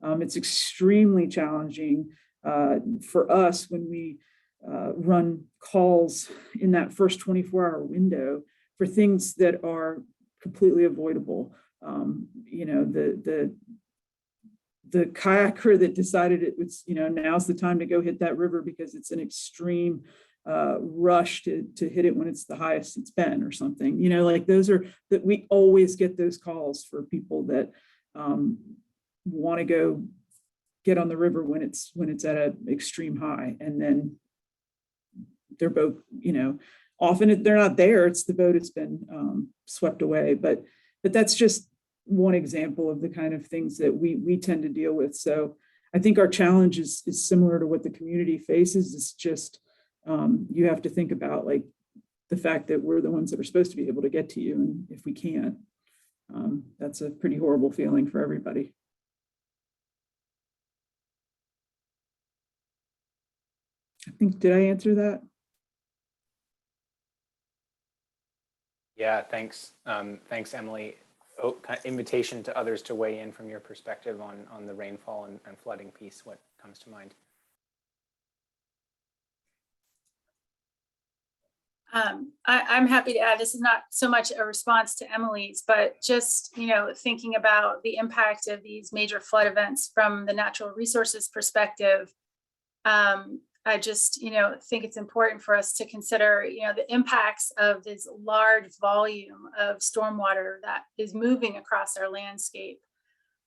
It's extremely challenging for us when we run calls in that first 24-hour window for things that are completely avoidable. You know, the kayaker that decided it was, you know, now's the time to go hit that river because it's an extreme rush to hit it when it's the highest it's been or something, you know, like those are that we always get those calls for people that want to go get on the river when it's at an extreme high, and then their boat, you know, often they're not there, it's the boat has been swept away, but that's just one example of the kind of things that we tend to deal with. So I think our challenge is similar to what the community faces. It's just you have to think about like the fact that we're the ones that are supposed to be able to get to you, and if we can't, that's a pretty horrible feeling for everybody. I think, did I answer that? Yeah, thanks. Thanks, Emily. Invitation to others to weigh in from your perspective on the rainfall and flooding piece. What comes to mind? I'm happy to add, this is not so much a response to Emily's, but just, you know, thinking about the impact of these major flood events from the natural resources perspective. I just, you know, think it's important for us to consider, you know, the impacts of this large volume of stormwater that is moving across our landscape.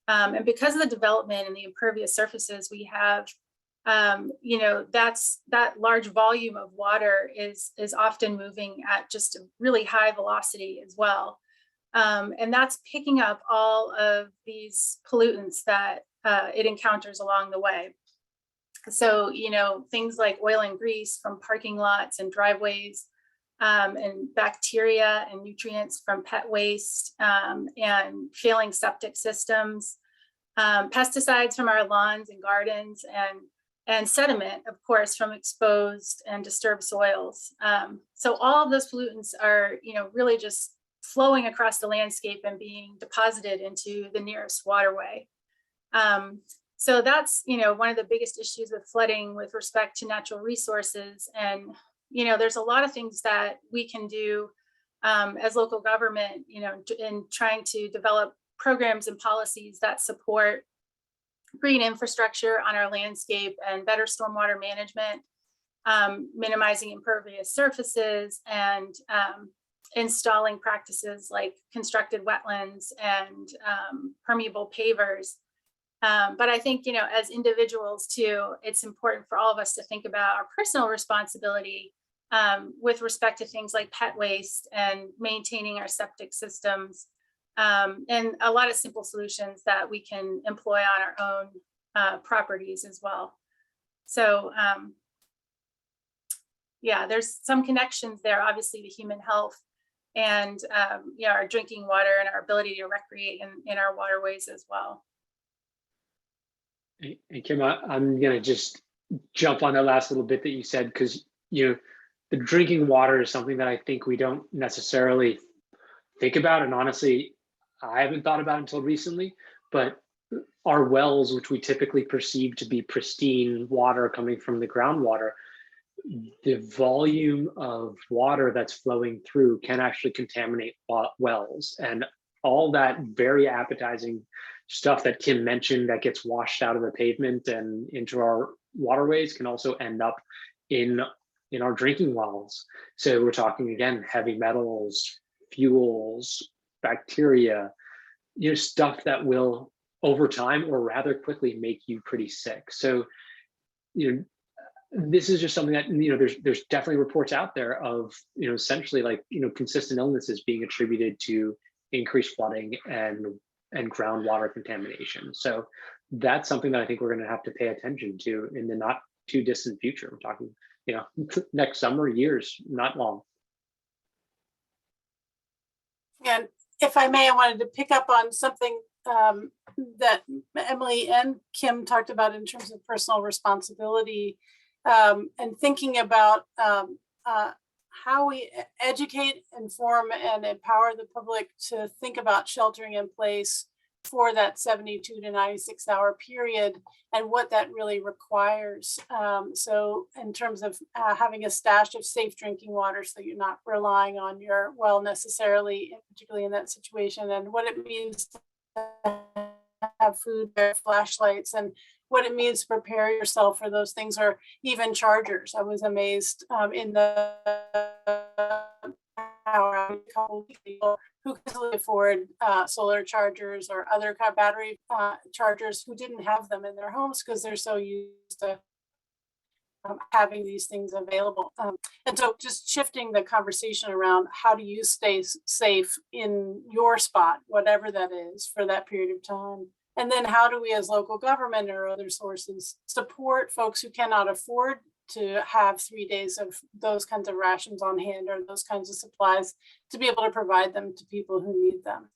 And because of the development and the impervious surfaces we have, you know, that large volume of water is often moving at just a really high velocity as well. And that's picking up all of these pollutants that it encounters along the way. So, you know, things like oil and grease from parking lots and driveways, and bacteria and nutrients from pet waste, and failing septic systems, pesticides from our lawns and gardens, and sediment, of course, from exposed and disturbed soils. So all of those pollutants are, you know, really just flowing across the landscape and being deposited into the nearest waterway. So that's, one of the biggest issues with flooding with respect to natural resources. And, there's a lot of things that we can do as local government, in trying to develop programs and policies that support green infrastructure on our landscape and better stormwater management, minimizing impervious surfaces, and installing practices like constructed wetlands and permeable pavers. But I think, as individuals too, it's important for all of us to think about our personal responsibility with respect to things like pet waste and maintaining our septic systems, and a lot of simple solutions that we can employ on our own properties as well. So yeah, there's some connections there, obviously, to human health and our drinking water and our ability to recreate in our waterways as well. And Kim, I'm going to just jump on that last little bit that you said, because, the drinking water is something that I think we don't necessarily think about. And honestly, I haven't thought about until recently, but our wells, which we typically perceive to be pristine water coming from the groundwater, the volume of water that's flowing through can actually contaminate wells. And all that very appetizing stuff that Kim mentioned that gets washed out of the pavement and into our waterways can also end up in our drinking wells. So we're talking, again, heavy metals, fuels, bacteria, stuff that will over time or rather quickly make you pretty sick. So, this is just something that, there's definitely reports out there of, essentially like, consistent illnesses being attributed to increased flooding and groundwater contamination. So that's something that I think we're going to have to pay attention to in the not too distant future. We're talking, next summer, years, not long. And if I may, I wanted to pick up on something that Emily and Kim talked about in terms of personal responsibility, and thinking about how we educate, inform, and empower the public to think about sheltering in place for that 72 to 96 hour period and what that really requires. So in terms of having a stash of safe drinking water so you're not relying on your well necessarily, particularly in that situation, and what it means to have food, flashlights, and what it means to prepare yourself for those things, or even chargers. I was amazed in the people who could afford solar chargers or other kind of battery chargers who didn't have them in their homes because they're so used to having these things available. And so just shifting the conversation around how do you stay safe in your spot, whatever that is, for that period of time. And then how do we as local government or other sources support folks who cannot afford to have 3 days of those kinds of rations on hand or those kinds of supplies to be able to provide them to people who need them.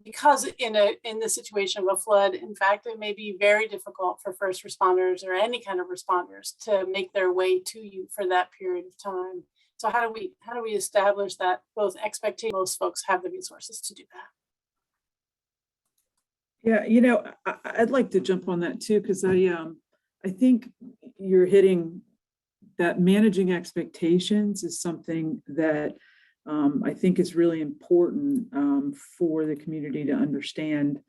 Because in the situation of a flood, in fact, it may be very difficult for first responders or any kind of responders to make their way to you for that period of time. So how do we establish that both expectation most folks have the resources to do that? Yeah, I'd like to jump on that too, because I think you're hitting that managing expectations is something that I think is really important for the community to understand.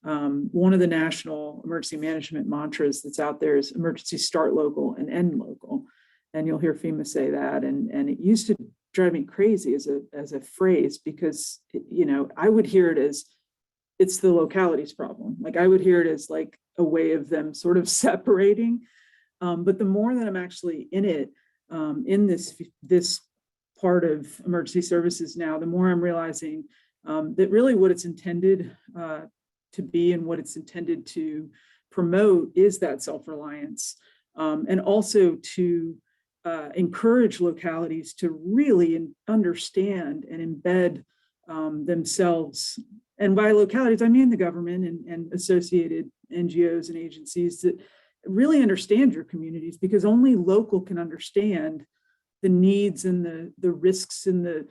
One of the national emergency management mantras that's out there is emergency start local and end local. And you'll hear FEMA say that. And it used to drive me crazy as a phrase, because, I would hear it as it's the locality's problem. Like I would hear it as like a way of them sort of separating. But the more that I'm actually in it, in this part of emergency services now, the more I'm realizing that really what it's intended to be and what it's intended to promote is that self-reliance, and also to encourage localities to really understand and embed themselves. And by localities, I mean the government and associated NGOs and agencies that really understand your communities, because only local can understand the needs and the risks and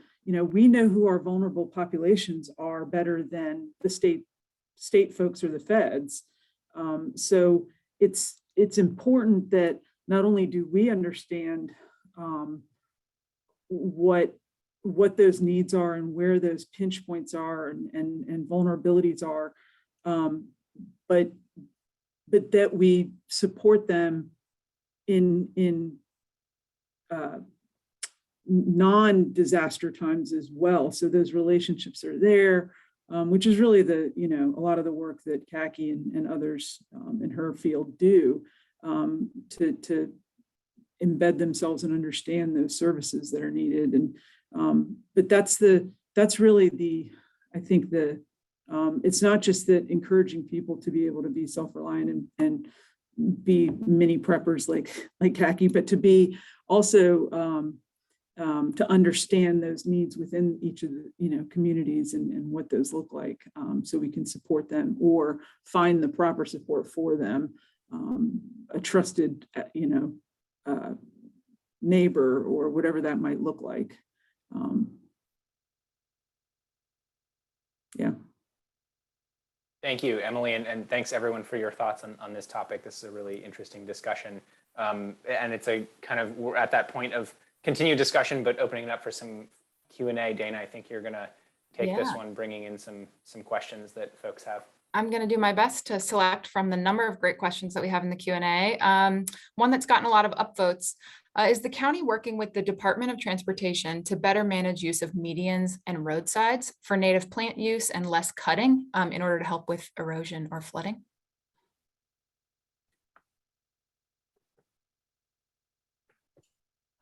we know who our vulnerable populations are better than the state folks or the feds. So it's important that not only do we understand what those needs are and where those pinch points are and vulnerabilities are, but that we support them in non-disaster times as well. So those relationships are there, which is really a lot of the work that Kaki and others in her field do to embed themselves and understand those services that are needed. And but that's really I think it's not just that encouraging people to be able to be self-reliant and be mini preppers like Kaki, but to be also to understand those needs within each of the communities and what those look like, so we can support them or find the proper support for them, a trusted neighbor or whatever that might look like. Yeah. Thank you, Emily, and thanks everyone for your thoughts on this topic. This is a really interesting discussion, and it's we're at that point of continued discussion, but opening it up for some Q&A. Dana, I think you're gonna take this one, bringing in some questions that folks have. I'm going to do my best to select from the number of great questions that we have in the Q&A. One that's gotten a lot of upvotes. Is the county working with the Department of Transportation to better manage use of medians and roadsides for native plant use and less cutting in order to help with erosion or flooding?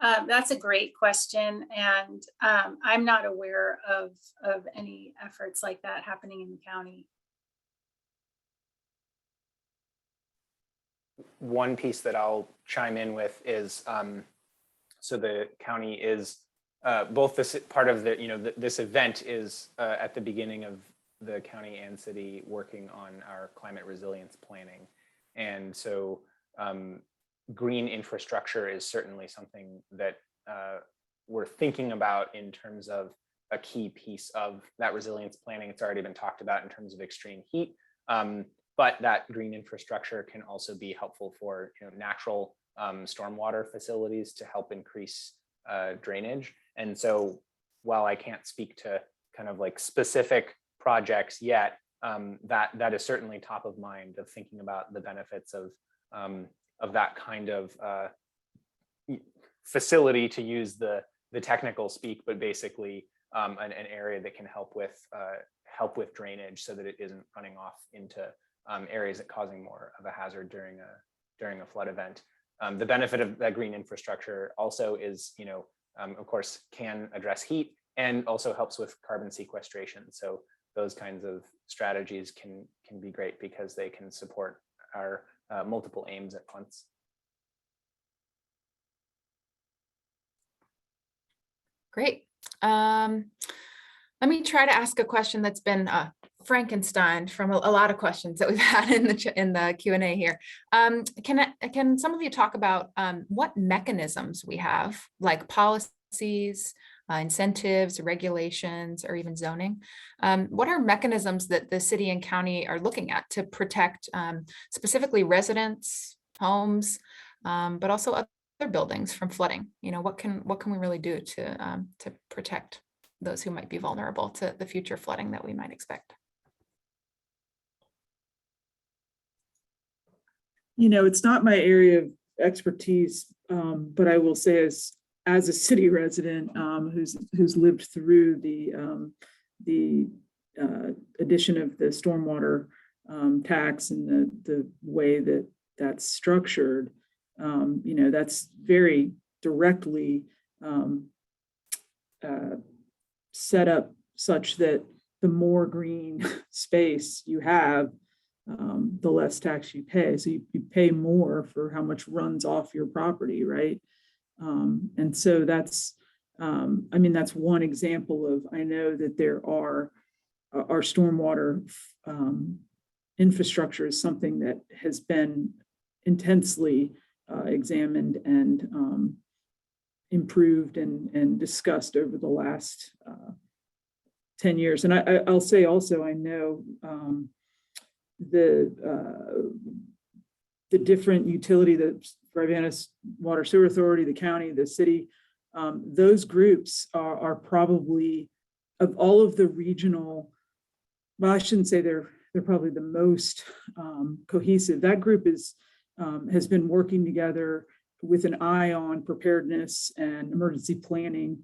That's a great question, and I'm not aware of any efforts like that happening in the county. One piece that I'll chime in with is, so the county is both this part of this event is at the beginning of the county and city working on our climate resilience planning. And so green infrastructure is certainly something that we're thinking about in terms of a key piece of that resilience planning. It's already been talked about in terms of extreme heat. But that green infrastructure can also be helpful for natural stormwater facilities to help increase drainage. And so while I can't speak to kind of like specific projects yet, that is certainly top of mind of thinking about the benefits of that kind of facility, to use the technical speak, but basically an area that can help with drainage so that it isn't running off into areas that causing more of a hazard during a flood event. The benefit of that green infrastructure also is, of course, can address heat and also helps with carbon sequestration. So those kinds of strategies can be great because they can support our multiple aims at once. Great. Let me try to ask a question that's been Frankenstein from a lot of questions that we've had in the Q&A here. Can some of you talk about what mechanisms we have, like policies, incentives, regulations, or even zoning? What are mechanisms that the city and county are looking at to protect specifically residents, homes, but also other buildings from flooding? What can we really do to protect those who might be vulnerable to the future flooding that we might expect? It's not my area of expertise, but I will say as a city resident who's lived through the addition of the stormwater tax and the way that that's structured, that's very directly set up such that the more green space you have, the less tax you pay. So you pay more for how much runs off your property, right? And so that's one example of, I know that there are, our stormwater infrastructure is something that has been intensely examined and improved and discussed over the last 10 years. And I'll say also, I know the different utility, the Rivanna's Water Sewer Authority, the county, the city, those groups are probably, of all of the regional, well, I shouldn't say they're probably the most cohesive. That group has been working together with an eye on preparedness and emergency planning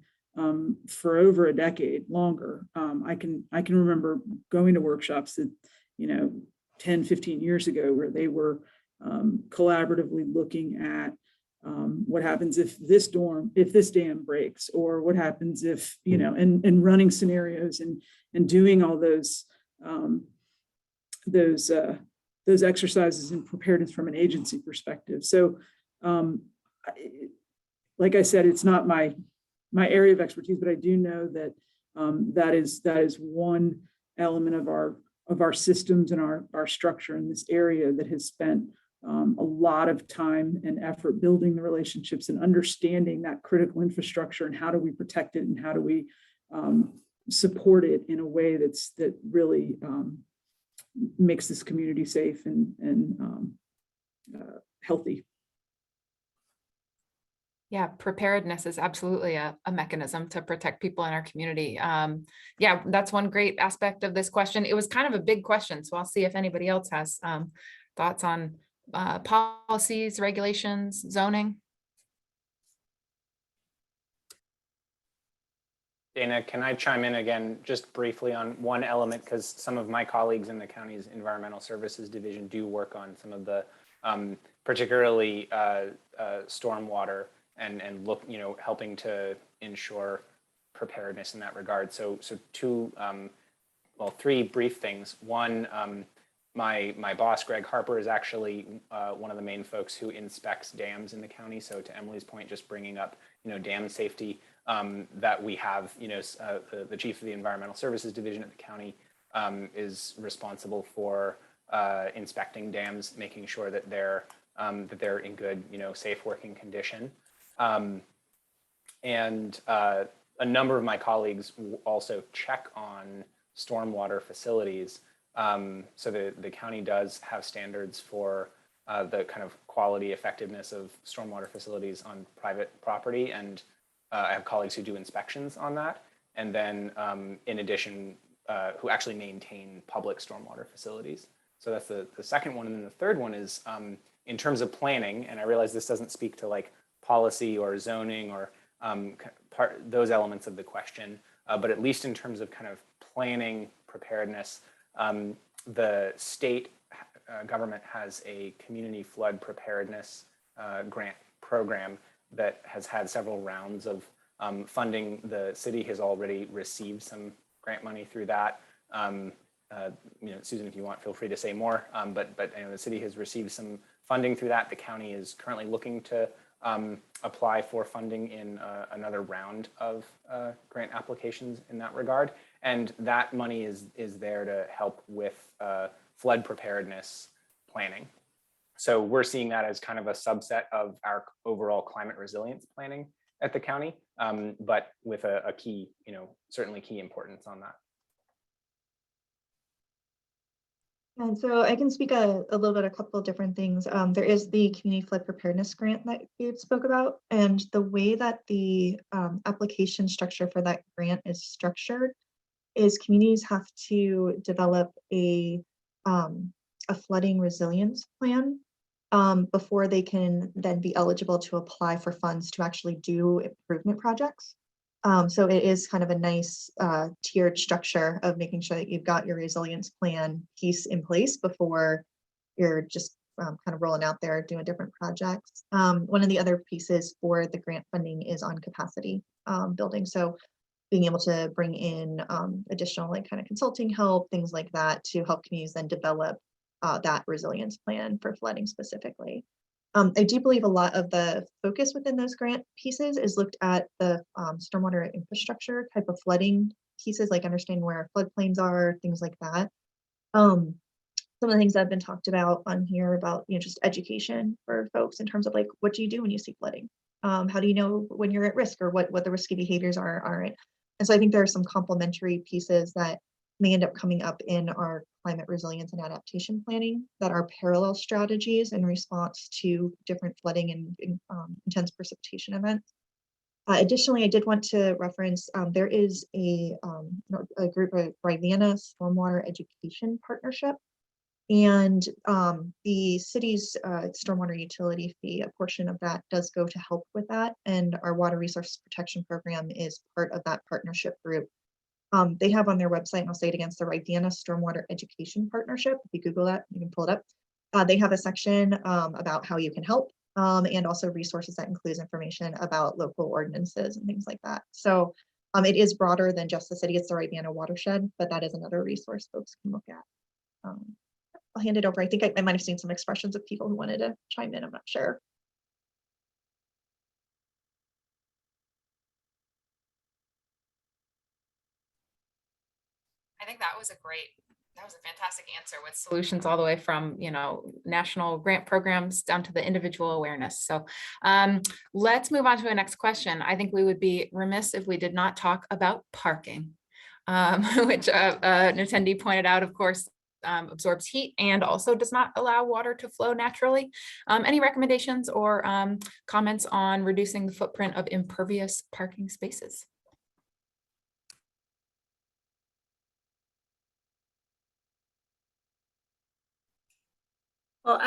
for over a decade, longer. I can remember going to workshops that, 10, 15 years ago, where they were collaboratively looking at what happens if this dam breaks, or what happens if, and running scenarios and doing all those exercises in preparedness from an agency perspective. So, like I said, it's not my area of expertise, but I do know that that is one element of our systems and our structure in this area that has spent a lot of time and effort building the relationships and understanding that critical infrastructure, and how do we protect it, and how do we support it in a way that really makes this community safe and healthy. Yeah, preparedness is absolutely a mechanism to protect people in our community. Yeah, that's one great aspect of this question. It was kind of a big question, so I'll see if anybody else has thoughts on policies, regulations, zoning. Dana, can I chime in again just briefly on one element, because some of my colleagues in the county's environmental services division do work on some of the particularly stormwater and look, helping to ensure preparedness in that regard. So three brief things. One, my boss, Greg Harper, is actually one of the main folks who inspects dams in the county. So to Emily's point, just bringing up, dam safety, that we have, the chief of the environmental services division at the county is responsible for inspecting dams, making sure that they're in good, safe working condition. And a number of my colleagues also check on stormwater facilities. So the county does have standards for the kind of quality effectiveness of stormwater facilities on private property. And I have colleagues who do inspections on that. And then in addition, who actually maintain public stormwater facilities. So that's the second one. And then the third one is in terms of planning, and I realize this doesn't speak to like policy or zoning or those elements of the question, but at least in terms of kind of planning preparedness, the state government has a community flood preparedness grant program that has had several rounds of funding. The city has already received some grant money through that. Susan, if you want, feel free to say more, but the city has received some funding through that. The county is currently looking to apply for funding in another round of grant applications in that regard. And that money is there to help with flood preparedness planning. So we're seeing that as kind of a subset of our overall climate resilience planning at the county, but with a key, certainly key importance on that. And so I can speak a little bit, a couple of different things. There is the Community Flood Preparedness Grant that Gabe spoke about, and the way that the application structure for that grant is structured is communities have to develop a flooding resilience plan before they can then be eligible to apply for funds to actually do improvement projects. So it is kind of a nice tiered structure of making sure that you've got your resilience plan piece in place before you're just kind of rolling out there doing different projects. One of the other pieces for the grant funding is on capacity building. So being able to bring in additional like kind of consulting help, things like that, to help communities then develop that resilience plan for flooding specifically. I do believe a lot of the focus within those grant pieces is looked at the stormwater infrastructure type of flooding pieces, like understanding where floodplains are, things like that. Some of the things that have been talked about on here about, just education for folks in terms of like, what do you do when you see flooding? How do you know when you're at risk, or what the risky behaviors aren't? And so I think there are some complementary pieces that may end up coming up in our climate resilience and adaptation planning that are parallel strategies in response to different flooding and intense precipitation events. Additionally, I did want to reference, there is a group of Rivanna Stormwater Education Partnership, and the city's stormwater utility fee, a portion of that does go to help with that, and our water resource protection program is part of that partnership group. They have on their website, and I'll say it again, the Rivanna Stormwater Education Partnership. If you Google that, you can pull it up. They have a section about how you can help, and also resources that includes information about local ordinances and things like that. So it is broader than just the city. It's the Rivanna watershed, but that is another resource folks can look at. I'll hand it over. I think I might have seen some expressions of people who wanted to chime in. I'm not sure. I think that was a fantastic answer with solutions all the way from, national grant programs down to the individual awareness. So let's move on to the next question. I think we would be remiss if we did not talk about parking, which an attendee pointed out, of course, absorbs heat and also does not allow water to flow naturally. Any recommendations or comments on reducing the footprint of impervious parking spaces? Well,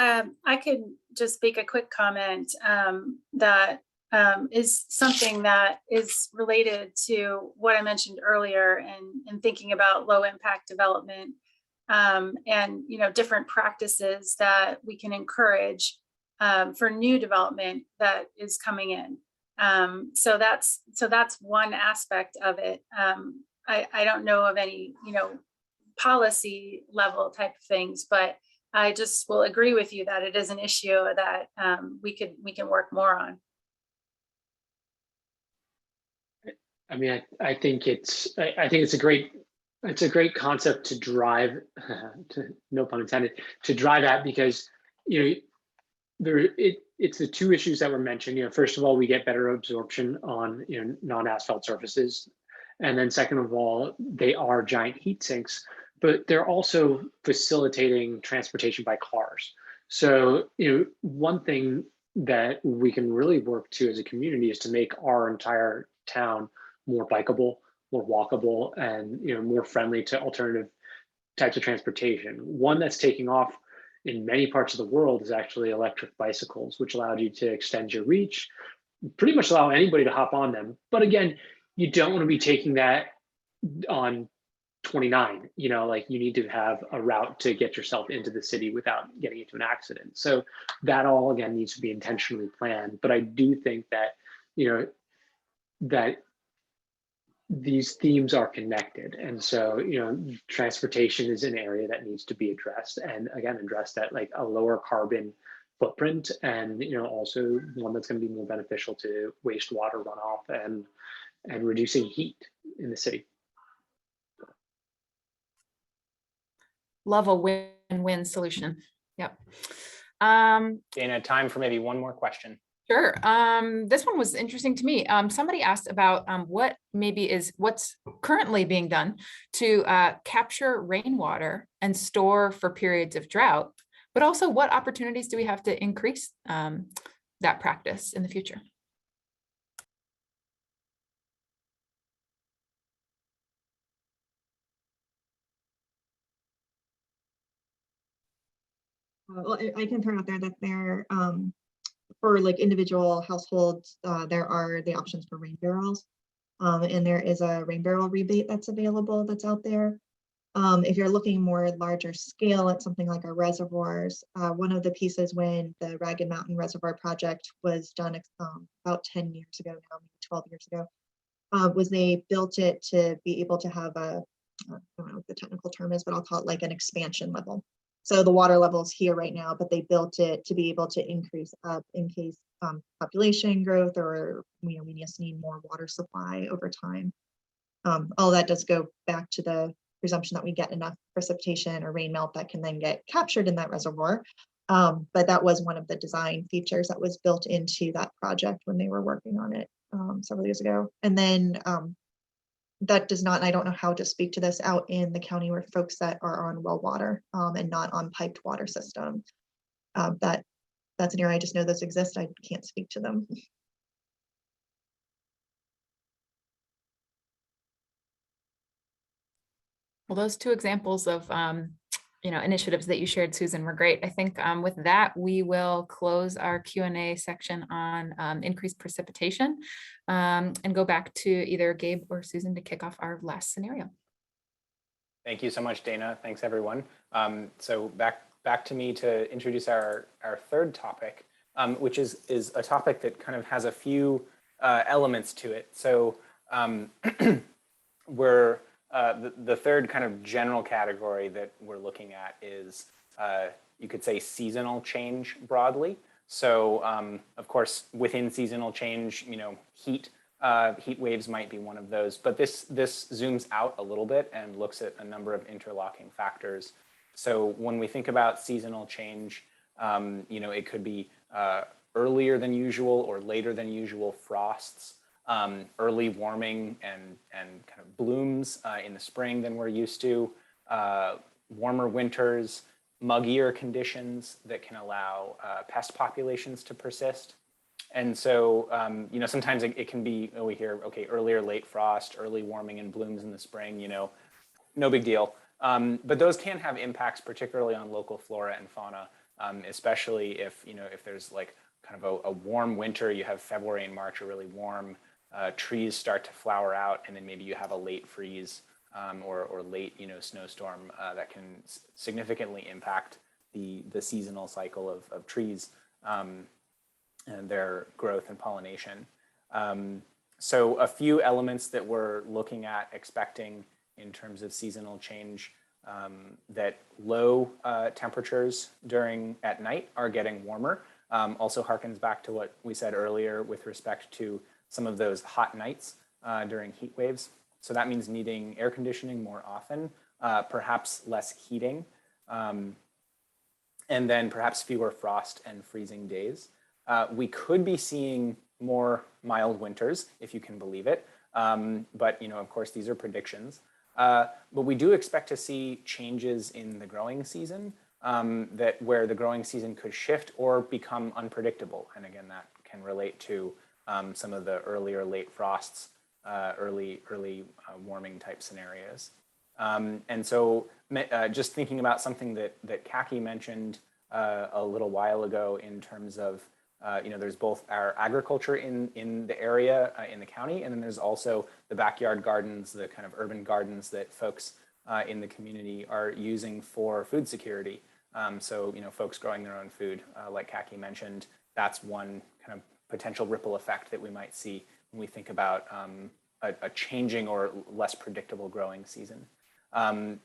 I could just make a quick comment that is something that is related to what I mentioned earlier and thinking about low impact development and different practices that we can encourage for new development that is coming in. So that's one aspect of it. I don't know of any policy level type of things, but I just will agree with you that it is an issue that we can work more on. I mean, I think it's a great concept to drive, no pun intended, to drive at, because it's the two issues that were mentioned. First of all, we get better absorption on non-asphalt surfaces, and then second of all, they are giant heat sinks, but they're also facilitating transportation by cars. So one thing that we can really work to as a community is to make our entire town more bikeable, more walkable, and more friendly to alternative types of transportation. One that's taking off in many parts of the world is actually electric bicycles, which allowed you to extend your reach, pretty much allow anybody to hop on them. But again, you don't want to be taking that on 29, like you need to have a route to get yourself into the city without getting into an accident. So that all again needs to be intentionally planned. But I do think that that these themes are connected, and so transportation is an area that needs to be addressed, and again addressed at like a lower carbon footprint, and also one that's going to be more beneficial to wastewater runoff and reducing heat in the city. Love a win-win solution. Yep. Dana, time for maybe one more question. Sure. This one was interesting to me. Somebody asked about what's currently being done to capture rainwater and store for periods of drought, but also what opportunities do we have to increase that practice in the future? Well, I can throw out there that there, for like individual households, there are the options for rain barrels, and there is a rain barrel rebate that's available that's out there. If you're looking more larger scale at something like our reservoirs, one of the pieces when the Ragged Mountain Reservoir project was done about 10 years ago now, maybe 12 years ago, was they built it to be able to have I don't know what the technical term is, but I'll call it like an expansion level. So the water level is here right now, but they built it to be able to increase up in case population growth or we just need more water supply over time. All that does go back to the presumption that we get enough precipitation or rain melt that can then get captured in that reservoir. But that was one of the design features that was built into that project when they were working on it several years ago. And then that does not, and I don't know how to speak to this out in the county where folks that are on well water and not on piped water system. That's an area I just know those exist. I can't speak to them. Well, those two examples of initiatives that you shared, Susan, were great. I think with that, we will close our Q&A section on increased precipitation and go back to either Gabe or Susan to kick off our last scenario. Thank you so much, Dana. Thanks, everyone. So back to me to introduce our third topic, which is a topic that kind of has a few elements to it. So we're the third kind of general category that we're looking at is, you could say, seasonal change broadly. So of course, within seasonal change, heat waves might be one of those, but this zooms out a little bit and looks at a number of interlocking factors. So when we think about seasonal change, it could be earlier than usual or later than usual frosts, early warming and kind of blooms in the spring than we're used to, warmer winters, muggier conditions that can allow pest populations to persist. And so, sometimes it can be, we hear, okay, early or late frost, early warming and blooms in the spring, no big deal. But those can have impacts, particularly on local flora and fauna, especially if there's like kind of a warm winter, you have February and March are really warm, trees start to flower out, and then maybe you have a late freeze or late, snowstorm that can significantly impact the seasonal cycle of trees and their growth and pollination. So a few elements that we're looking at expecting in terms of seasonal change, that low temperatures at night are getting warmer. Also harkens back to what we said earlier with respect to some of those hot nights during heat waves. So that means needing air conditioning more often, perhaps less heating, and then perhaps fewer frost and freezing days. We could be seeing more mild winters, if you can believe it. But, of course, these are predictions. But we do expect to see changes in the growing season where the growing season could shift or become unpredictable. And again, that can relate to some of the early or late frosts, early warming type scenarios. And so just thinking about something that Kaki mentioned a little while ago in terms of, there's both our agriculture in the area, in the county, and then there's also the backyard gardens, the kind of urban gardens that folks in the community are using for food security. So, folks growing their own food, like Kaki mentioned, that's one kind of potential ripple effect that we might see when we think about a changing or less predictable growing season.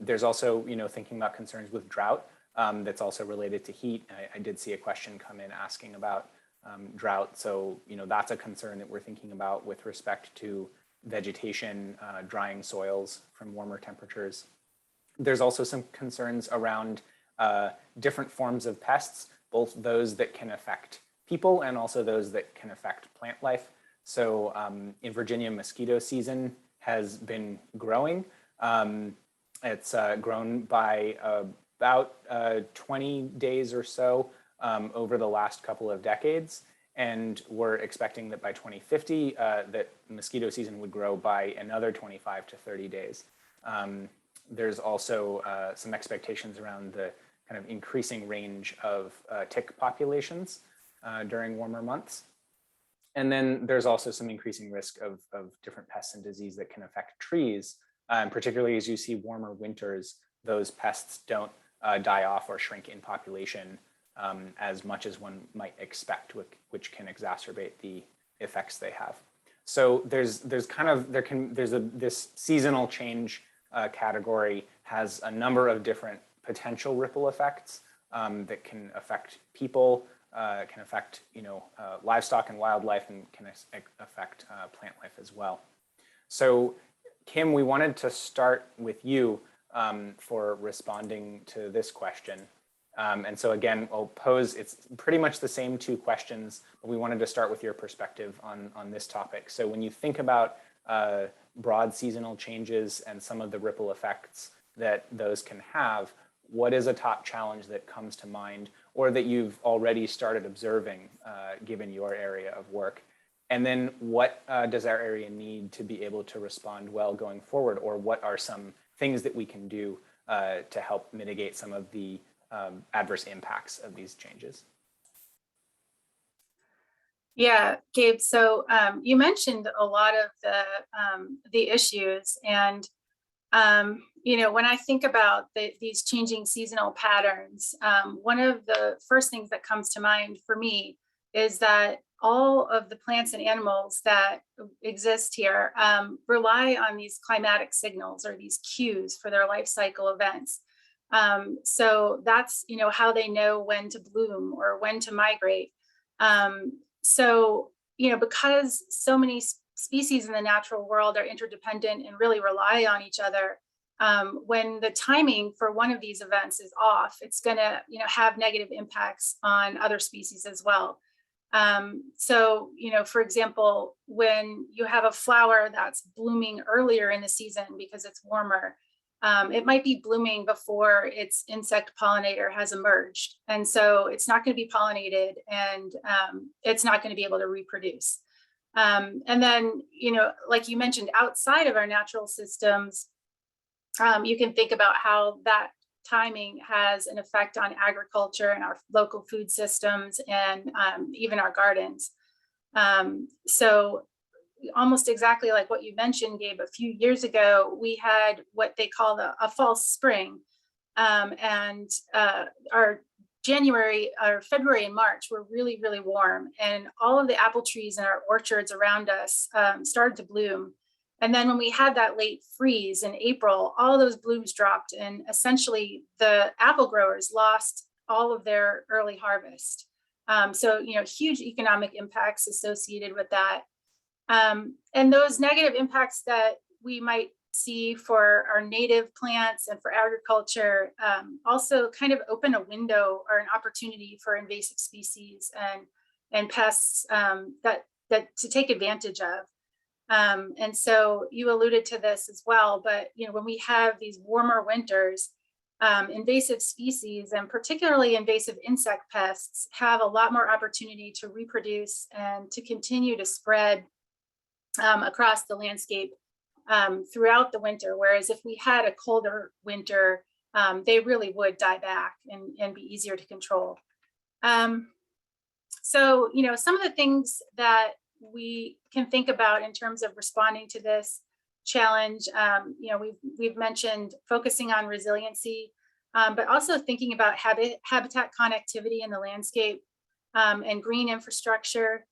There's also, thinking about concerns with drought that's also related to heat. I did see a question come in asking about drought. So, that's a concern that we're thinking about with respect to vegetation, drying soils from warmer temperatures. There's also some concerns around different forms of pests, both those that can affect people and also those that can affect plant life. So in Virginia, mosquito season has been growing. It's grown by about 20 days or so over the last couple of decades. And we're expecting that by 2050, that mosquito season would grow by another 25 to 30 days. There's also some expectations around the kind of increasing range of tick populations during warmer months. And then there's also some increasing risk of different pests and disease that can affect trees. And particularly as you see warmer winters, those pests don't die off or shrink in population as much as one might expect, which can exacerbate the effects they have. So this seasonal change category has a number of different potential ripple effects that can affect people, can affect livestock and wildlife, and can affect plant life as well. So Kim, we wanted to start with you for responding to this question. And so again, I'll pose, it's pretty much the same two questions, but we wanted to start with your perspective on this topic. So when you think about broad seasonal changes and some of the ripple effects that those can have, what is a top challenge that comes to mind or that you've already started observing given your area of work? And then what does our area need to be able to respond well going forward, or what are some things that we can do to help mitigate some of the adverse impacts of these changes? Yeah, Gabe, so you mentioned a lot of the issues, and you know, when I think about these changing seasonal patterns, one of the first things that comes to mind for me is that all of the plants and animals that exist here rely on these climatic signals or these cues for their life cycle events. So that's, you know, how they know when to bloom or when to migrate. So, you know, because so many species in the natural world are interdependent and really rely on each other, when the timing for one of these events is off, it's going to, you know, have negative impacts on other species as well. So, you know, for example, when you have a flower that's blooming earlier in the season because it's warmer, it might be blooming before its insect pollinator has emerged. And so it's not going to be pollinated, and it's not going to be able to reproduce. And then, you know, like you mentioned, outside of our natural systems, you can think about how that timing has an effect on agriculture and our local food systems, and even our gardens. So almost exactly like what you mentioned, Gabe, a few years ago, we had what they call a false spring. And our January or February and March were really, really warm, and all of the apple trees in our orchards around us started to bloom. And then when we had that late freeze in April, all those blooms dropped, and essentially the apple growers lost all of their early harvest. So, you know, huge economic impacts associated with that. And those negative impacts that we might see for our native plants and for agriculture also kind of open a window or an opportunity for invasive species and pests that to take advantage of. And so you alluded to this as well, but you know, when we have these warmer winters, invasive species and particularly invasive insect pests have a lot more opportunity to reproduce and to continue to spread across the landscape throughout the winter. Whereas if we had a colder winter, they really would die back and be easier to control. So, you know, some of the things that we can think about in terms of responding to this challenge, you know, we've mentioned focusing on resiliency, but also thinking about habitat connectivity in the landscape and green infrastructure.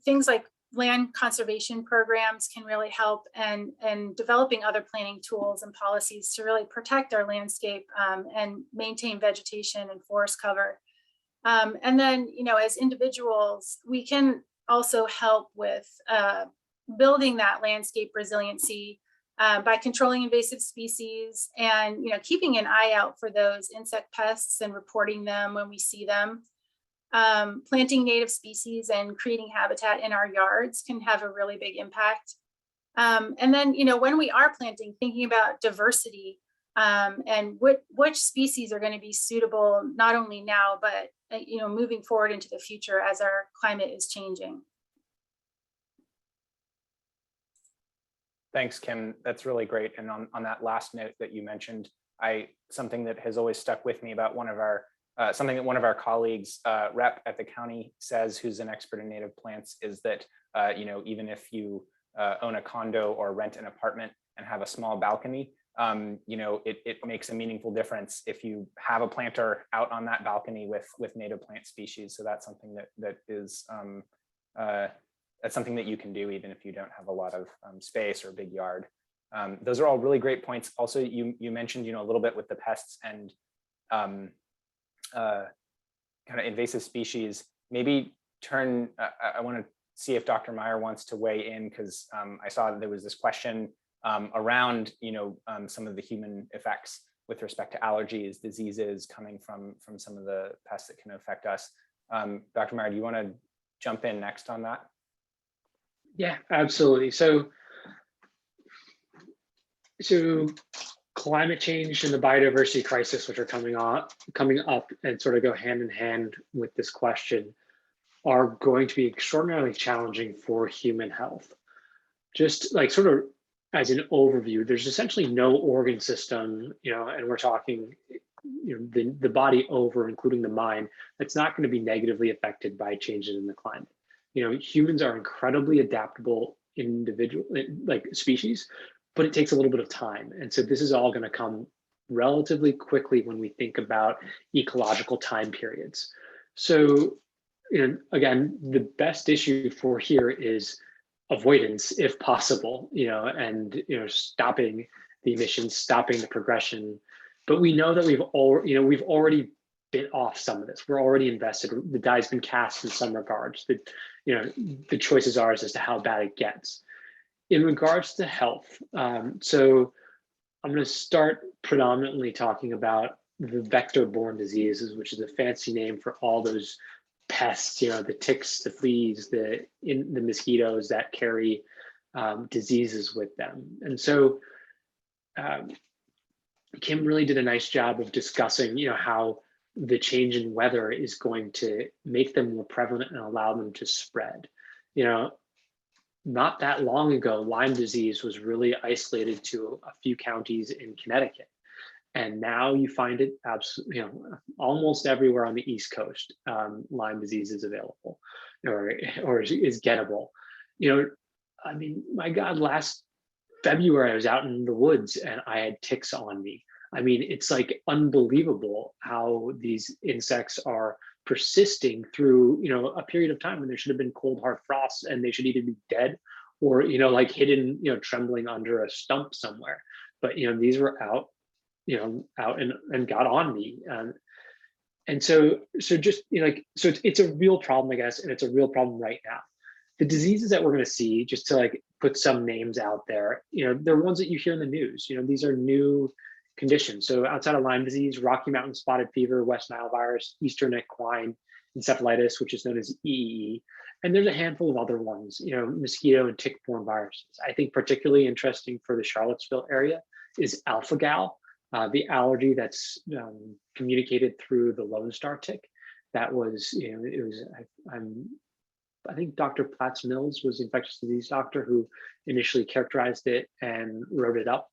Things like land conservation programs can really help, and developing other planning tools and policies to really protect our landscape and maintain vegetation and forest cover. And then, you know, as individuals, we can also help with building that landscape resiliency by controlling invasive species and, you know, keeping an eye out for those insect pests and reporting them when we see them. Planting native species and creating habitat in our yards can have a really big impact. And then, you know, when we are planting, thinking about diversity and which species are going to be suitable, not only now, but, you know, moving forward into the future as our climate is changing. Thanks, Kim. That's really great. And on that last note that you mentioned, something that has always stuck with me about something that one of our colleagues, rep at the county, says, who's an expert in native plants, is that you know, even if you own a condo or rent an apartment and have a small balcony, you know, it makes a meaningful difference if you have a planter out on that balcony with native plant species. So that's something that is that's something that you can do even if you don't have a lot of space or a big yard. Those are all really great points. Also, you mentioned, you know, a little bit with the pests and kind of invasive species. Maybe I want to see if Dr. Meyer wants to weigh in, because I saw that there was this question around, you know, some of the human effects with respect to allergies, diseases coming from some of the pests that can affect us. Dr. Meyer, do you want to jump in next on that? Yeah, absolutely. So So climate change and the biodiversity crisis, which are coming up and sort of go hand in hand with this question, are going to be extraordinarily challenging for human health. Just like sort of as an overview, there's essentially no organ system, and we're talking, the body over, including the mind, that's not going to be negatively affected by changes in the climate. Humans are incredibly adaptable species, but it takes a little bit of time. And so this is all going to come relatively quickly when we think about ecological time periods. So, again, the best issue for here is avoidance, if possible, and stopping the emissions, stopping the progression. But we know that we've already bit off some of this. We're already invested. The die's been cast in some regards. The choice is ours as to how bad it gets. In regards to health, so I'm going to start predominantly talking about the vector-borne diseases, which is a fancy name for all those pests, the ticks, the fleas, the mosquitoes that carry diseases with them. And so Kim really did a nice job of discussing, how the change in weather is going to make them more prevalent and allow them to spread. Not that long ago, Lyme disease was really isolated to a few counties in Connecticut. And now you find it absolutely, almost everywhere on the East Coast. Lyme disease is available or is gettable. I mean, my God, last February, I was out in the woods and I had ticks on me. I mean, it's like unbelievable how these insects are persisting through, a period of time when there should have been cold, hard frosts and they should either be dead or, like hidden, trembling under a stump somewhere. But, these were out and got on me. And so just, so it's a real problem, I guess, and it's a real problem right now. The diseases that we're going to see, just to put some names out there, they're ones that you hear in the news. These are new conditions. So outside of Lyme disease, Rocky Mountain spotted fever, West Nile virus, Eastern equine encephalitis, which is known as EEE. And there's a handful of other ones, mosquito and tick-borne viruses. I think particularly interesting for the Charlottesville area is alpha-gal, the allergy that's communicated through the Lone Star tick. That was, I think Dr. Platts Mills was the infectious disease doctor who initially characterized it and wrote it up.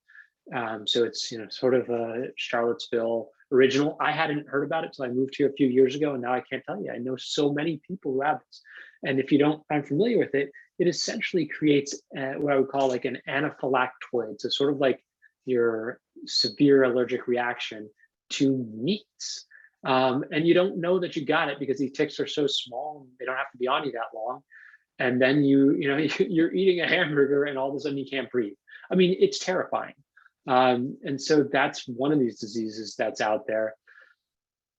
So it's sort of a Charlottesville original. I hadn't heard about it until I moved here a few years ago, and now I can't tell you. I know so many people who have this, and if you aren't familiar with it, it essentially creates what I would call an anaphylactoid. So sort of like your severe allergic reaction to meats. And you don't know that you got it because these ticks are so small, they don't have to be on you that long. And then you're eating a hamburger and all of a sudden you can't breathe. I mean, it's terrifying. And so that's one of these diseases that's out there.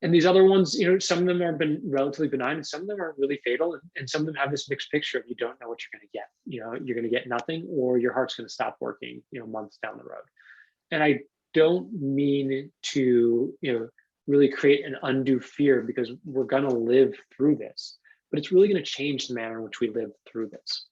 And these other ones, some of them have been relatively benign and some of them are really fatal. And some of them have this mixed picture of you don't know what you're going to get. You're going to get nothing or your heart's going to stop working, months down the road. And I don't mean to, really create an undue fear because we're going to live through this, but it's really going to change the manner in which we live through this.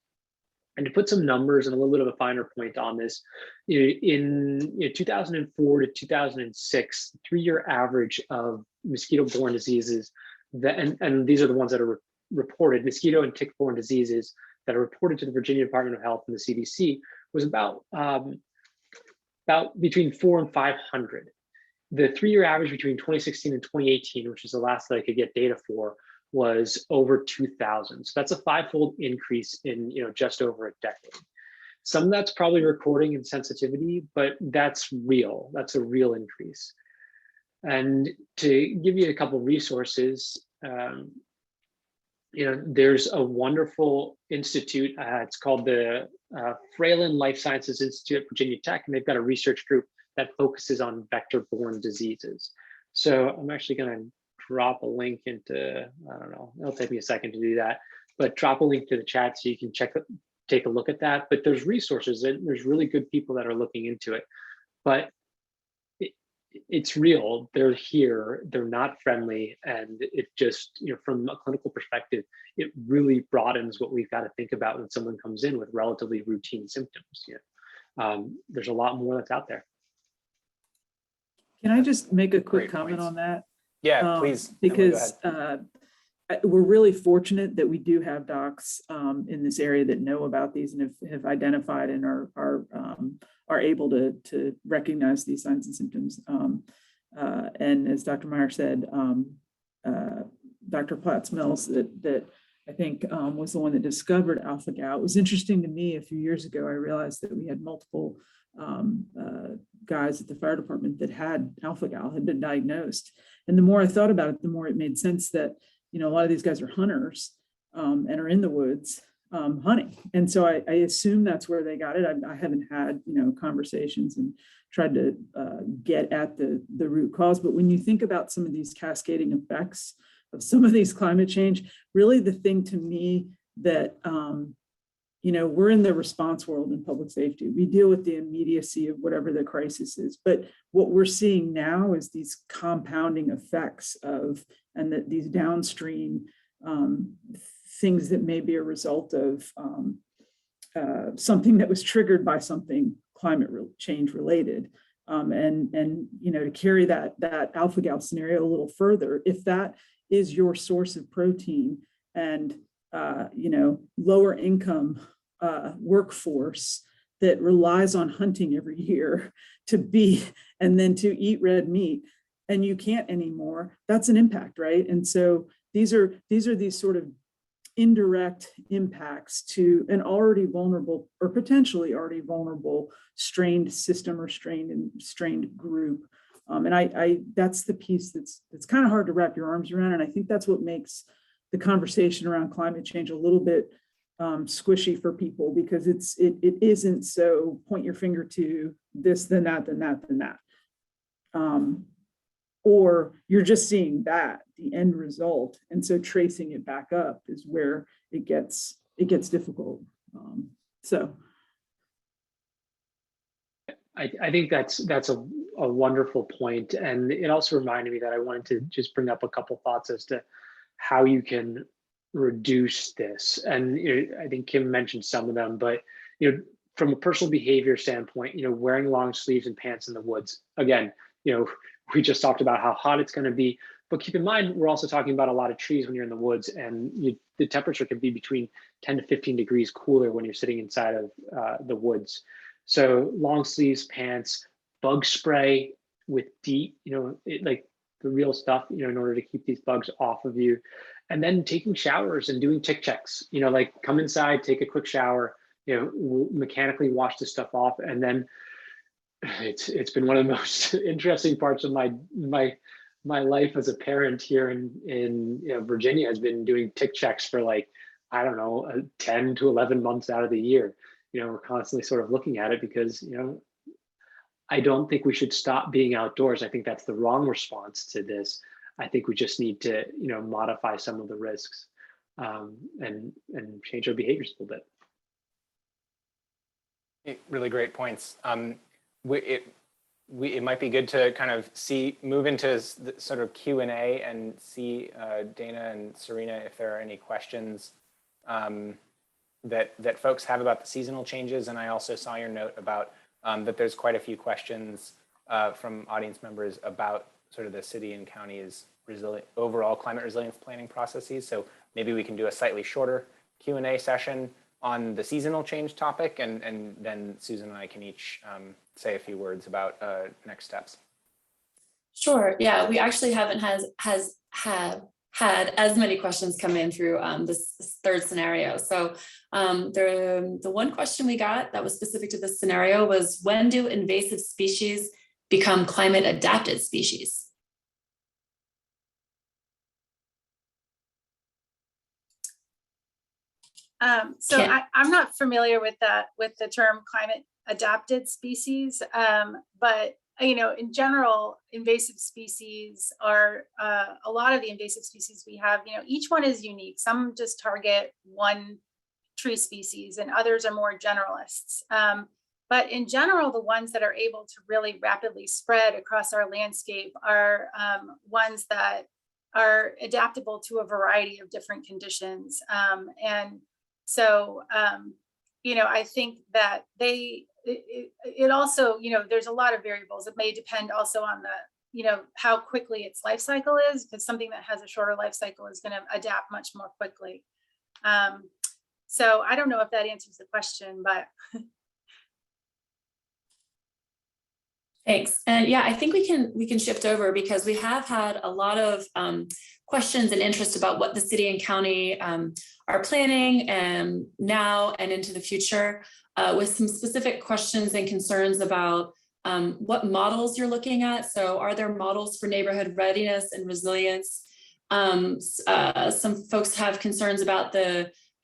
And to put some numbers and a little bit of a finer point on this, in 2004 to 2006, the 3-year average of mosquito-borne diseases, and these are the ones that are reported, mosquito and tick-borne diseases that are reported to the Virginia Department of Health and the CDC, was about between 400 and 500. The 3-year average between 2016 and 2018, which is the last that I could get data for, was over 2,000. So that's a 5-fold increase in just over a decade. Some of that's probably recording and sensitivity, but that's real. That's a real increase. And to give you a couple of resources, there's a wonderful institute. It's called the Fralin Life Sciences Institute at Virginia Tech, and they've got a research group that focuses on vector-borne diseases. So I'm actually going to drop a link into, I don't know, it'll take me a second to do that, but drop a link to the chat so you can take a look at that. But there's resources and there's really good people that are looking into it. But it's real, they're here, they're not friendly, and it just, from a clinical perspective, it really broadens what we've got to think about when someone comes in with relatively routine symptoms. there's a lot more that's out there. Can I just make a quick Great comment points. on that? Yeah, please. Emily, go Because ahead. we're really fortunate that we do have docs in this area that know about these and have identified and are able to recognize these signs and symptoms. And as Dr. Meyer said, Dr. Platts-Mills that I think was the one that discovered alpha-gal. It was interesting to me a few years ago. I realized that we had multiple guys at the fire department that had alpha-gal, had been diagnosed. And the more I thought about it, the more it made sense that, you know, a lot of these guys are hunters and are in the woods hunting. And so I assume that's where they got it. I haven't had, you know, conversations and tried to get at the root cause. But when you think about some of these cascading effects of some of these climate change, really the thing to me that, you know, we're in the response world in public safety. We deal with the immediacy of whatever the crisis is. But what we're seeing now is these compounding effects of, and that these downstream things that may be a result of something that was triggered by something climate change related. And you know, to carry that alpha-gal scenario a little further, if that is your source of protein and you know, lower income workforce that relies on hunting every year to be, and then to eat red meat, and you can't anymore, that's an impact, right? And so these are these sort of indirect impacts to an already vulnerable or potentially already vulnerable strained system or strained group. And I that's the piece that's kind of hard to wrap your arms around. And I think that's what makes the conversation around climate change a little bit squishy for people, because it isn't so point your finger to this, then that, then that, then that. Or you're just seeing that, the end result. And so tracing it back up is where it gets difficult. So. I think that's a wonderful point. And it also reminded me that I wanted to just bring up a couple thoughts as to how you can reduce this. And you know, I think Kim mentioned some of them, but you know, from a personal behavior standpoint, you know, wearing long sleeves and pants in the woods, again, you know, we just talked about how hot it's going to be, but keep in mind, we're also talking about a lot of trees when you're in the woods, and the temperature can be between 10 to 15 degrees cooler when you're sitting inside of the woods. So long sleeves, pants, bug spray with DEET, you know, like the real stuff, you know, in order to keep these bugs off of you. And then taking showers and doing tick checks, you know, like come inside, take a quick shower, you know, mechanically wash this stuff off. And then it's been one of the most interesting parts of my life as a parent here in you know, Virginia, has been doing tick checks for like, I don't know, 10 to 11 months out of the year. You know, we're constantly sort of looking at it because, you know, I don't think we should stop being outdoors. I think that's the wrong response to this. I think we just need to, you know, modify some of the risks and change our behaviors a little bit. Really great points. It might be good to kind of move into the sort of Q&A and see Dana and Serena if there are any questions that folks have about the seasonal changes. And I also saw your note about that there's quite a few questions from audience members about sort of the city and county's overall climate resilience planning processes. So maybe we can do a slightly shorter Q&A session on the seasonal change topic, and then Susan and I can each say a few words about next steps. Sure. Yeah, we actually haven't had as many questions come in through this third scenario. So the one question we got that was specific to this scenario was, when do invasive species become climate adapted species? I'm not familiar with the term climate adapted species, but you know, in general, invasive species are a lot of the invasive species we have. You know, each one is unique. Some just target one tree species, and others are more generalists. But in general, the ones that are able to really rapidly spread across our landscape are ones that are adaptable to a variety of different conditions. And so, you know, I think that they it also, there's a lot of variables. It may depend also on the, how quickly its life cycle is, because something that has a shorter life cycle is going to adapt much more quickly. So I don't know if that answers the question, but. Thanks. And yeah, I think we can shift over, because we have had a lot of questions and interest about what the city and county are planning and now and into the future, with some specific questions and concerns about what models you're looking at. So are there models for neighborhood readiness and resilience? Some folks have concerns about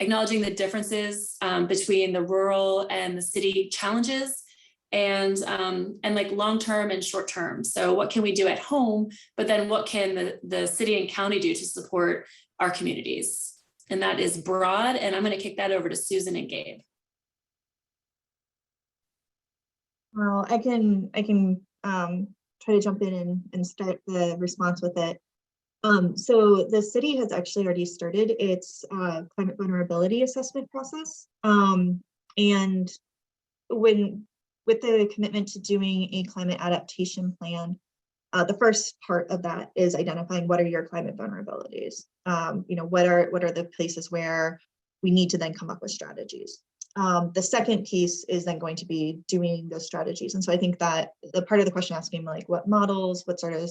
acknowledging the differences between the rural and the city challenges, and like long-term and short-term. So what can we do at home, but then what can the city and county do to support our communities? And that is broad, and I'm going to kick that over to Susan and Gabe. Well, I can try to jump in and start the response with it. So the city has actually already started its climate vulnerability assessment process. And with the commitment to doing a climate adaptation plan, the first part of that is identifying what are your climate vulnerabilities. What are the places where we need to then come up with strategies. The second piece is then going to be doing those strategies. And so I think that the part of the question asking like what models, what sort of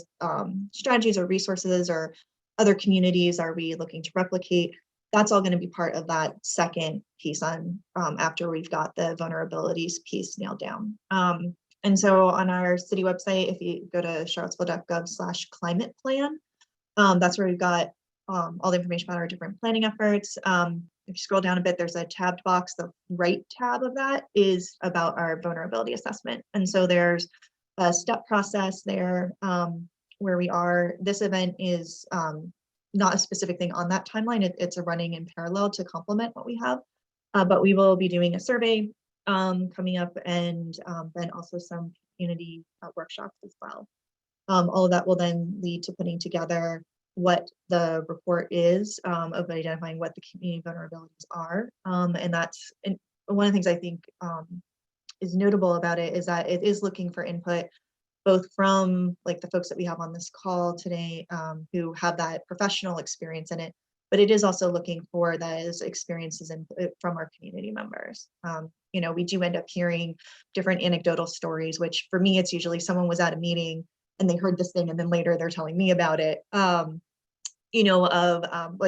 strategies or resources or other communities are we looking to replicate, that's all going to be part of that second piece on after we've got the vulnerabilities piece nailed down. And so on our city website, if you go to charlottesville.gov/climate plan, that's where we've got all the information about our different planning efforts. If you scroll down a bit, there's a tabbed box. The right tab of that is about our vulnerability assessment. And so there's a step process there where we are. This event is not a specific thing on that timeline. It's a running in parallel to complement what we have. But we will be doing a survey coming up, and then also some community workshops as well. All of that will then lead to putting together what the report is of identifying what the community vulnerabilities are. And that's one of the things I think is notable about it, is that it is looking for input both from like the folks that we have on this call today who have that professional experience in it, but it is also looking for those experiences from our community members. We do end up hearing different anecdotal stories, which for me, it's usually someone was at a meeting and they heard this thing and then later they're telling me about it. Like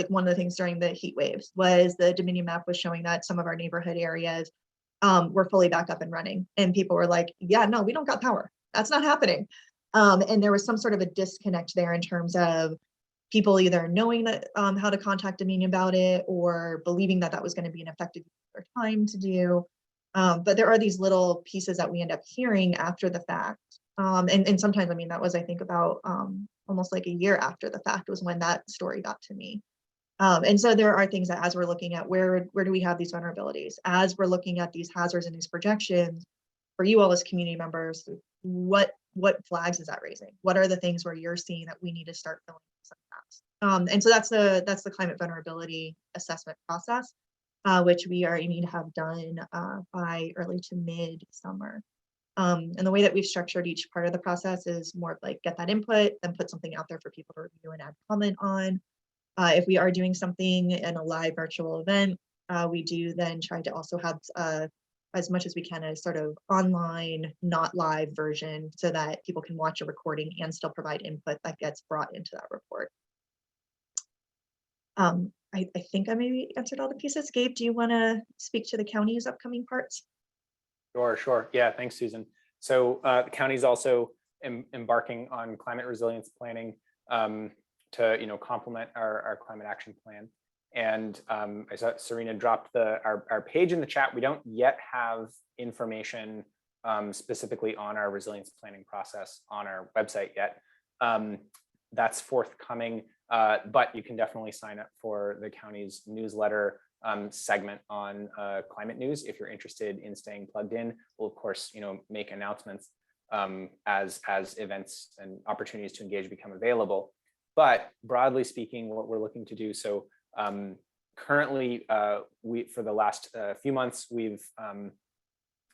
one of the things during the heat waves was the Dominion map was showing that some of our neighborhood areas were fully back up and running. And people were like, yeah, no, we don't got power. That's not happening. And there was some sort of a disconnect there in terms of people either knowing that how to contact Dominion about it or believing that that was going to be an effective time to do. But there are these little pieces that we end up hearing after the fact. And sometimes, I mean, that was, I think, about almost like a year after the fact was when that story got to me. And so there are things that as we're looking at where do we have these vulnerabilities, as we're looking at these hazards and these projections, for you all as community members, what flags is that raising? What are the things where you're seeing that we need to start filling some gaps? And so that's the climate vulnerability assessment process, which we are aiming to have done by early to mid summer. And the way that we've structured each part of the process is more like get that input, then put something out there for people to review and add comment on. If we are doing something in a live virtual event, we do then try to also have as much as we can a sort of online, not live version so that people can watch a recording and still provide input that gets brought into that report. I think I maybe answered all the pieces. Gabe, do you want to speak to the county's upcoming parts? Sure. Yeah, thanks, Susan. So the county is also embarking on climate resilience planning to complement our climate action plan. And I saw Serena dropped our page in the chat. We don't yet have information specifically on our resilience planning process on our website yet. That's forthcoming, but you can definitely sign up for the county's newsletter segment on climate news if you're interested in staying plugged in. We'll of course make announcements as events and opportunities to engage become available. But broadly speaking, what we're looking to do, so currently for the last few months we've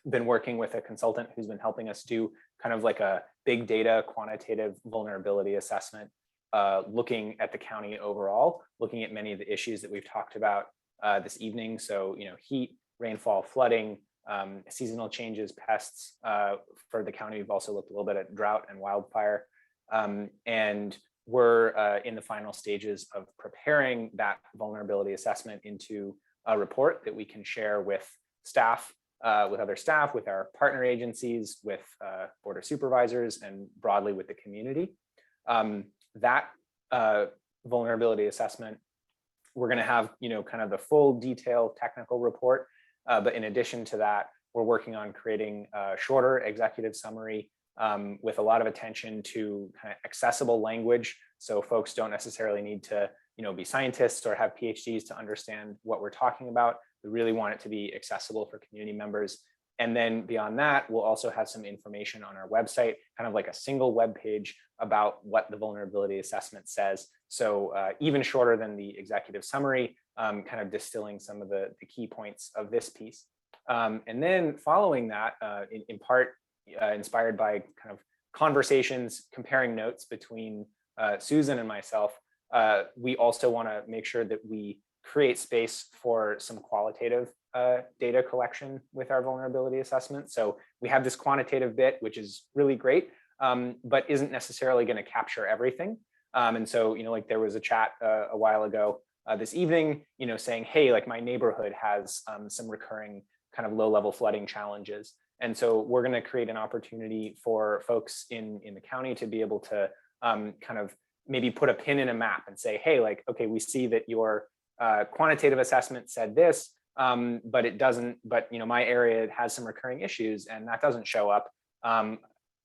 been working with a consultant who's been helping us do kind of like a big data quantitative vulnerability assessment, looking at the county overall, looking at many of the issues that we've talked about this evening. So, heat, rainfall, flooding, seasonal changes, pests. For the county, we've also looked a little bit at drought and wildfire. And we're in the final stages of preparing that vulnerability assessment into a report that we can share with staff, with other staff, with our partner agencies, with board of supervisors, and broadly with the community. That vulnerability assessment, we're going to have, kind of the full detailed technical report. But in addition to that, we're working on creating a shorter executive summary with a lot of attention to kind of accessible language. So folks don't necessarily need to, be scientists or have PhDs to understand what we're talking about. We really want it to be accessible for community members. And then beyond that, we'll also have some information on our website, kind of like a single web page about what the vulnerability assessment says. So even shorter than the executive summary, kind of distilling some of the key points of this piece. And then following that, in part inspired by kind of conversations, comparing notes between Susan and myself, we also want to make sure that we create space for some qualitative data collection with our vulnerability assessment. So we have this quantitative bit, which is really great, but isn't necessarily going to capture everything. And so, like there was a chat a while ago this evening, saying, hey, like my neighborhood has some recurring kind of low-level flooding challenges. And so we're going to create an opportunity for folks in the county to be able to kind of maybe put a pin in a map and say, hey, like, okay, we see that your quantitative assessment said this, but it doesn't, but my area has some recurring issues and that doesn't show up.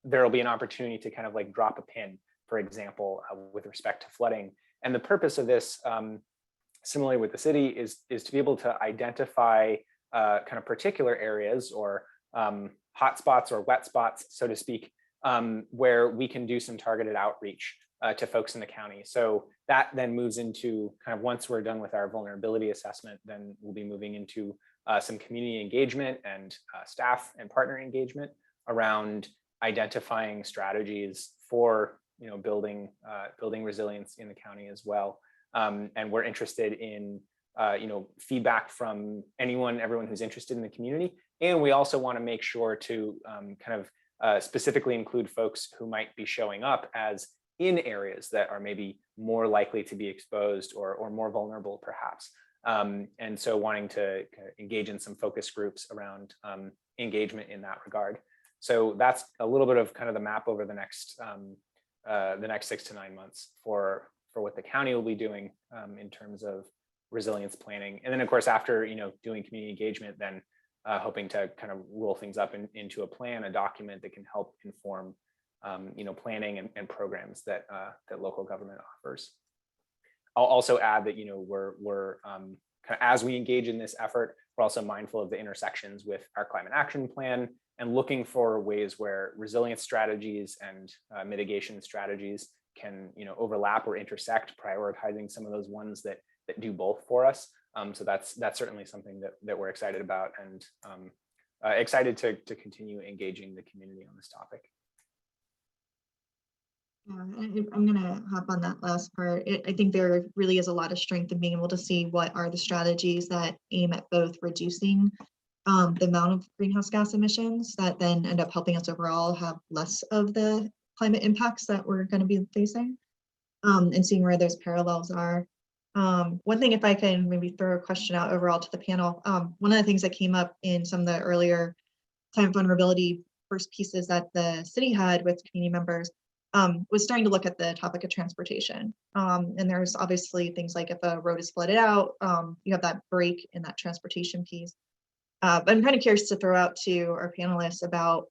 There'll be an opportunity to kind of like drop a pin, for example, with respect to flooding. And the purpose of this, similarly with the city, is to be able to identify kind of particular areas or hot spots or wet spots, so to speak, where we can do some targeted outreach to folks in the county. So that then moves into kind of, once we're done with our vulnerability assessment, then we'll be moving into some community engagement and staff and partner engagement around identifying strategies for building resilience in the county as well. And we're interested in feedback from everyone who's interested in the community. And we also want to make sure to kind of specifically include folks who might be showing up as in areas that are maybe more likely to be exposed or more vulnerable, perhaps. And so wanting to engage in some focus groups around engagement in that regard. So that's a little bit of kind of the map over the next 6 to 9 months for what the county will be doing in terms of resilience planning. And then of course, after doing community engagement, then hoping to kind of roll things up into a plan, a document that can help inform planning and programs that local government offers. I'll also add that we're kind of, as we engage in this effort, we're also mindful of the intersections with our climate action plan and looking for ways where resilience strategies and mitigation strategies can overlap or intersect, prioritizing some of those ones that do both for us. So that's certainly something that we're excited about, and excited to continue engaging the community on this topic. I'm going to hop on that last part. I think there really is a lot of strength in being able to see what are the strategies that aim at both reducing the amount of greenhouse gas emissions that then end up helping us overall have less of the climate impacts that we're going to be facing, and seeing where those parallels are. One thing, if I can maybe throw a question out overall to the panel, one of the things that came up in some of the earlier climate vulnerability first pieces that the city had with community members was starting to look at the topic of transportation. And there's obviously things like if a road is flooded out, you have that break in that transportation piece. But I'm kind of curious to throw out to our panelists about,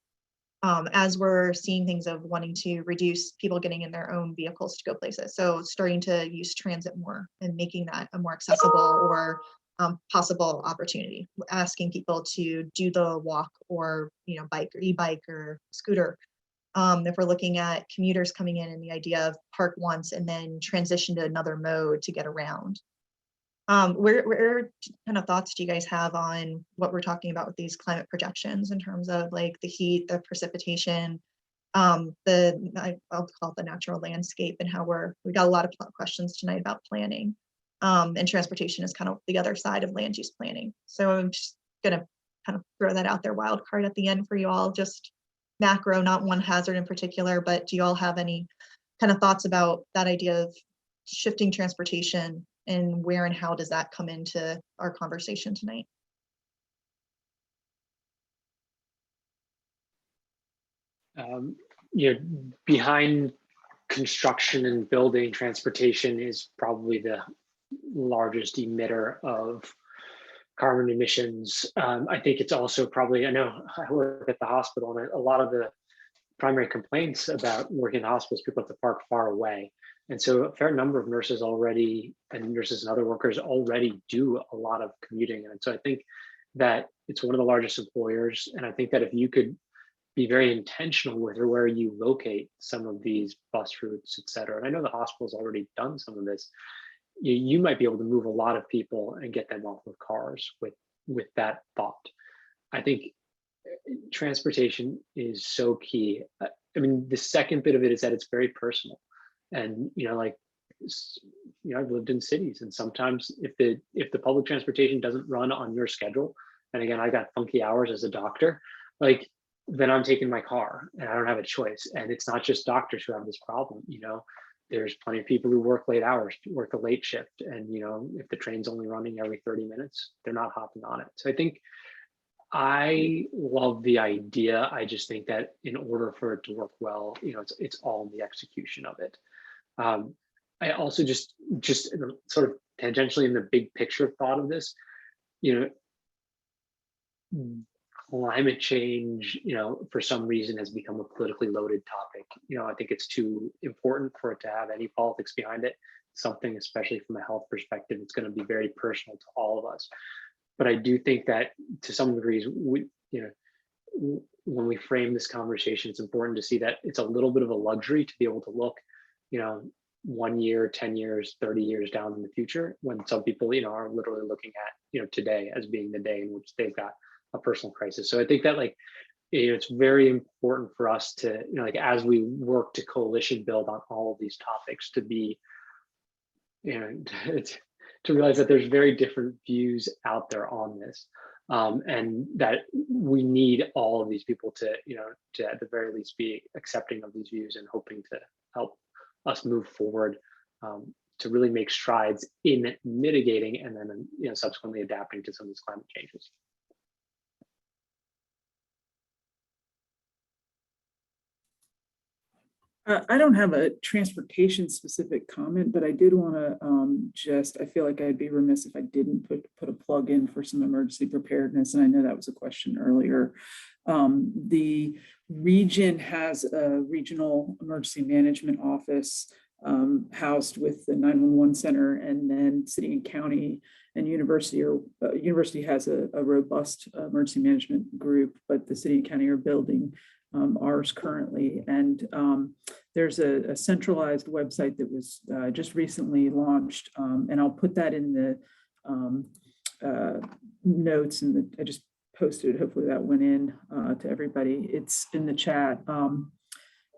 as we're seeing things of wanting to reduce people getting in their own vehicles to go places. So starting to use transit more and making that a more accessible or possible opportunity, asking people to do the walk or bike or e-bike or scooter. If we're looking at commuters coming in and the idea of park once and then transition to another mode to get around. Where kind of thoughts do you guys have on what we're talking about with these climate projections in terms of like the heat, the precipitation, I'll call it the natural landscape, and how we got a lot of questions tonight about planning, and transportation is kind of the other side of land use planning. So I'm just gonna kind of throw that out there, wild card at the end for you all, just macro, not one hazard in particular, but do you all have any kind of thoughts about that idea of shifting transportation, and where and how does that come into our conversation tonight? Behind construction and building, transportation is probably the largest emitter of carbon emissions. I think it's also probably, I know I work at the hospital, and a lot of the primary complaints about working in hospitals, people have to park far away. And so a fair number of nurses already, and nurses and other workers already do a lot of commuting. And so I think that it's one of the largest employers. And I think that if you could be very intentional with where you locate some of these bus routes, et cetera. And I know the hospital's already done some of this. You might be able to move a lot of people and get them off of cars with that thought. I think transportation is so key. I mean, the second bit of it is that it's very personal. And, I've lived in cities, and sometimes if the public transportation doesn't run on your schedule, and again, I got funky hours as a doctor, then I'm taking my car and I don't have a choice. And it's not just doctors who have this problem. There's plenty of people who work late hours, work a late shift. And, if the train's only running every 30 minutes, they're not hopping on it. So I think I love the idea. I just think that in order for it to work well, it's all in the execution of it. I also just sort of tangentially in the big picture thought of this, climate change, for some reason has become a politically loaded topic. I think it's too important for it to have any politics behind it. Something, especially from a health perspective, it's going to be very personal to all of us. But I do think that to some degrees, when we frame this conversation, it's important to see that it's a little bit of a luxury to be able to look, 1 year, 10 years, 30 years down in the future, when some people, are literally looking at, today as being the day in which they've got a personal crisis. So I think that it's very important for us to, as we work to coalition build on all of these topics, to be, to realize that there's very different views out there on this, and that we need all of these people to, to at the very least be accepting of these views and hoping to help us move forward, to really make strides in mitigating and then, subsequently adapting to some of these climate changes. I don't have a transportation specific comment, but I did want to I feel like I'd be remiss if I didn't put a plug in for some emergency preparedness. And I know that was a question earlier. The region has a regional emergency management office housed with the 911 center, and then city and county and university has a robust emergency management group, but the city and county are building ours currently. And there's a centralized website that was just recently launched, and I'll put that in the notes, and I just posted it. Hopefully that went in to everybody. It's in the chat.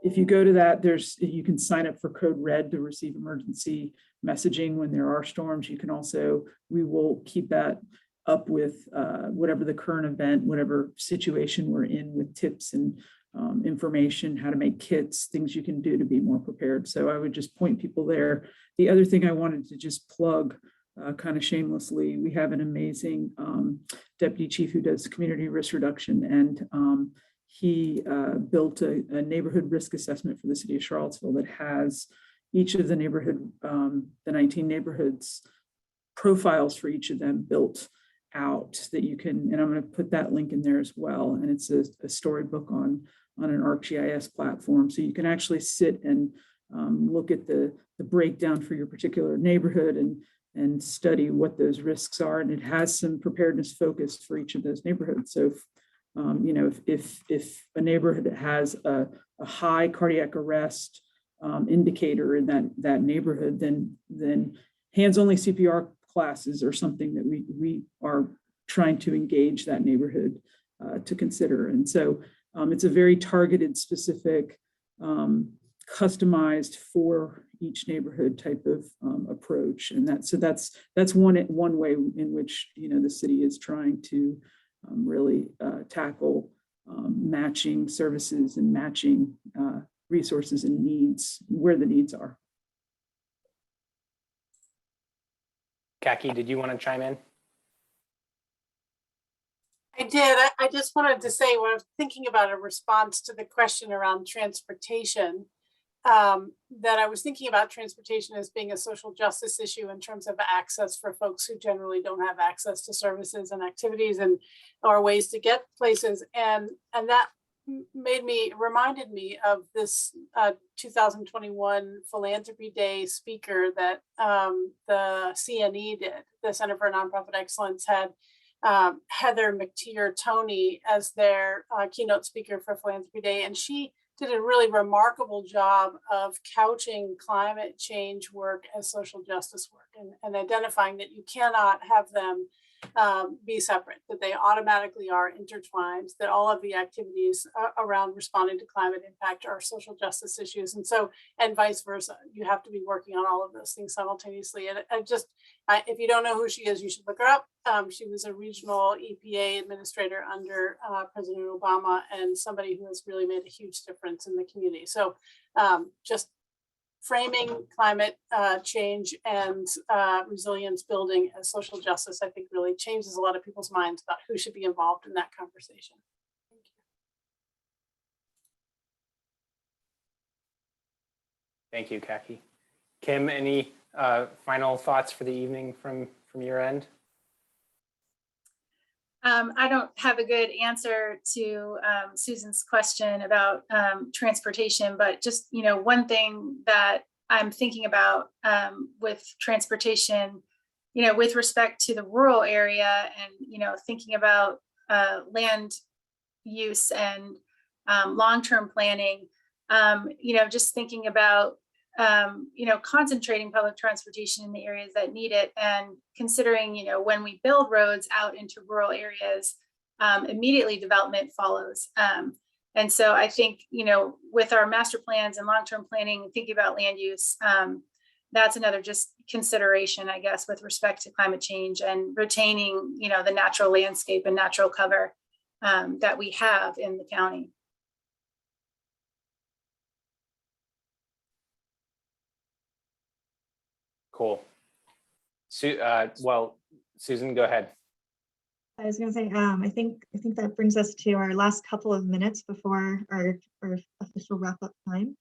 If you go to that, you can sign up for code red to receive emergency messaging when there are storms. You can also, we will keep that up with whatever the current event, whatever situation we're in, with tips and information, how to make kits, things you can do to be more prepared. So I would just point people there. The other thing I wanted to just plug kind of shamelessly, we have an amazing deputy chief who does community risk reduction, and he built a neighborhood risk assessment for the city of Charlottesville that has each of the neighborhood, the 19 neighborhoods, profiles for each of them built out that you can, and I'm going to put that link in there as well. And it's a storybook on an ArcGIS platform. So you can actually sit and look at the breakdown for your particular neighborhood and study what those risks are. And it has some preparedness focus for each of those neighborhoods. So if a neighborhood has a high cardiac arrest indicator in that neighborhood, then hands-only CPR classes are something that we are trying to engage that neighborhood to consider. And so it's a very targeted, specific, customized for each neighborhood type of approach. And that's one way in which, you know, the city is trying to really tackle matching services and matching resources and needs where the needs are. Kaki, did you want to chime in? I did. I just wanted to say, when I was thinking about a response to the question around transportation, that I was thinking about transportation as being a social justice issue in terms of access for folks who generally don't have access to services and activities and or ways to get places. And that reminded me of this 2021 Philanthropy Day speaker that the CNE did, the Center for Nonprofit Excellence, had Heather McTeer-Toney as their keynote speaker for Philanthropy Day. And she did a really remarkable job of couching climate change work as social justice work and identifying that you cannot have them be separate, that they automatically are intertwined, that all of the activities around responding to climate impact are social justice issues. And so, and vice versa, you have to be working on all of those things simultaneously. And if you don't know who she is, you should look her up. She was a regional EPA administrator under President Obama, and somebody who has really made a huge difference in the community. So just framing climate change and resilience building as social justice, I think, really changes a lot of people's minds about who should be involved in that conversation. Thank you, Kaki. Kim, any final thoughts for the evening from your end? I don't have a good answer to Susan's question about transportation, but just, you know, one thing that I'm thinking about with transportation, you know, with respect to the rural area and, you know, thinking about land use and long-term planning, you know, just thinking about you know, concentrating public transportation in the areas that need it, and considering, you know, when we build roads out into rural areas, immediately development follows. And so I think, you know, with our master plans and long-term planning, thinking about land use, that's another just consideration, I guess, with respect to climate change and retaining, you know, the natural landscape and natural cover that we have in the county. Cool. Well, Susan, go ahead. I was going to say, I think that brings us to our last couple of minutes before our official wrap-up time.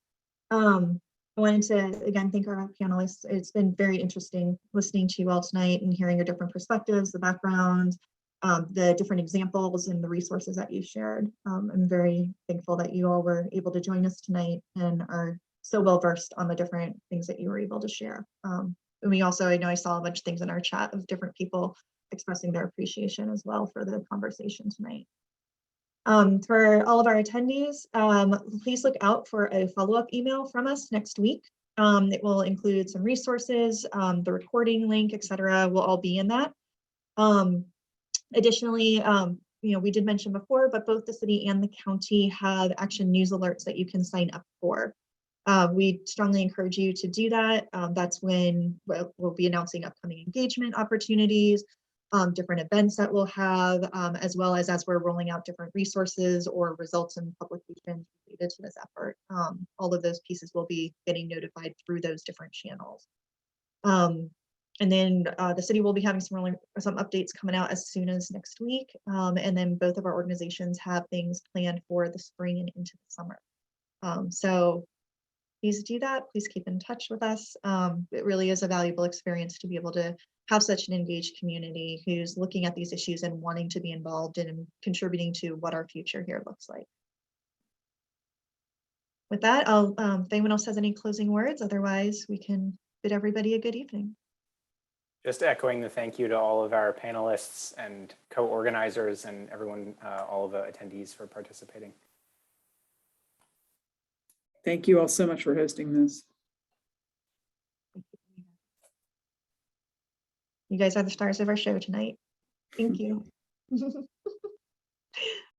I wanted to again thank our panelists. It's been very interesting listening to you all tonight and hearing your different perspectives, the background, the different examples and the resources that you shared. I'm very thankful that you all were able to join us tonight and are so well versed on the different things that you were able to share. And we also, I know I saw a bunch of things in our chat of different people expressing their appreciation as well for the conversation tonight. For all of our attendees, please look out for a follow-up email from us next week. It will include some resources, the recording link, etc. will all be in that. Additionally, you know, we did mention before, but both the city and the county have action news alerts that you can sign up for. We strongly encourage you to do that. That's when we'll be announcing upcoming engagement opportunities, different events that we'll have, as well as we're rolling out different resources or results and publications related to this effort. All of those pieces will be getting notified through those different channels. And then the city will be having some updates coming out as soon as next week. And then both of our organizations have things planned for the spring and into the summer. So please do that. Please keep in touch with us. It really is a valuable experience to be able to have such an engaged community who's looking at these issues and wanting to be involved in contributing to what our future here looks like. With that, if anyone else has any closing words, otherwise we can bid everybody a good evening. Just echoing the thank you to all of our panelists and co-organizers and everyone, all of the attendees for participating. Thank you all so much for hosting this. You guys are the stars of our show tonight. Thank you.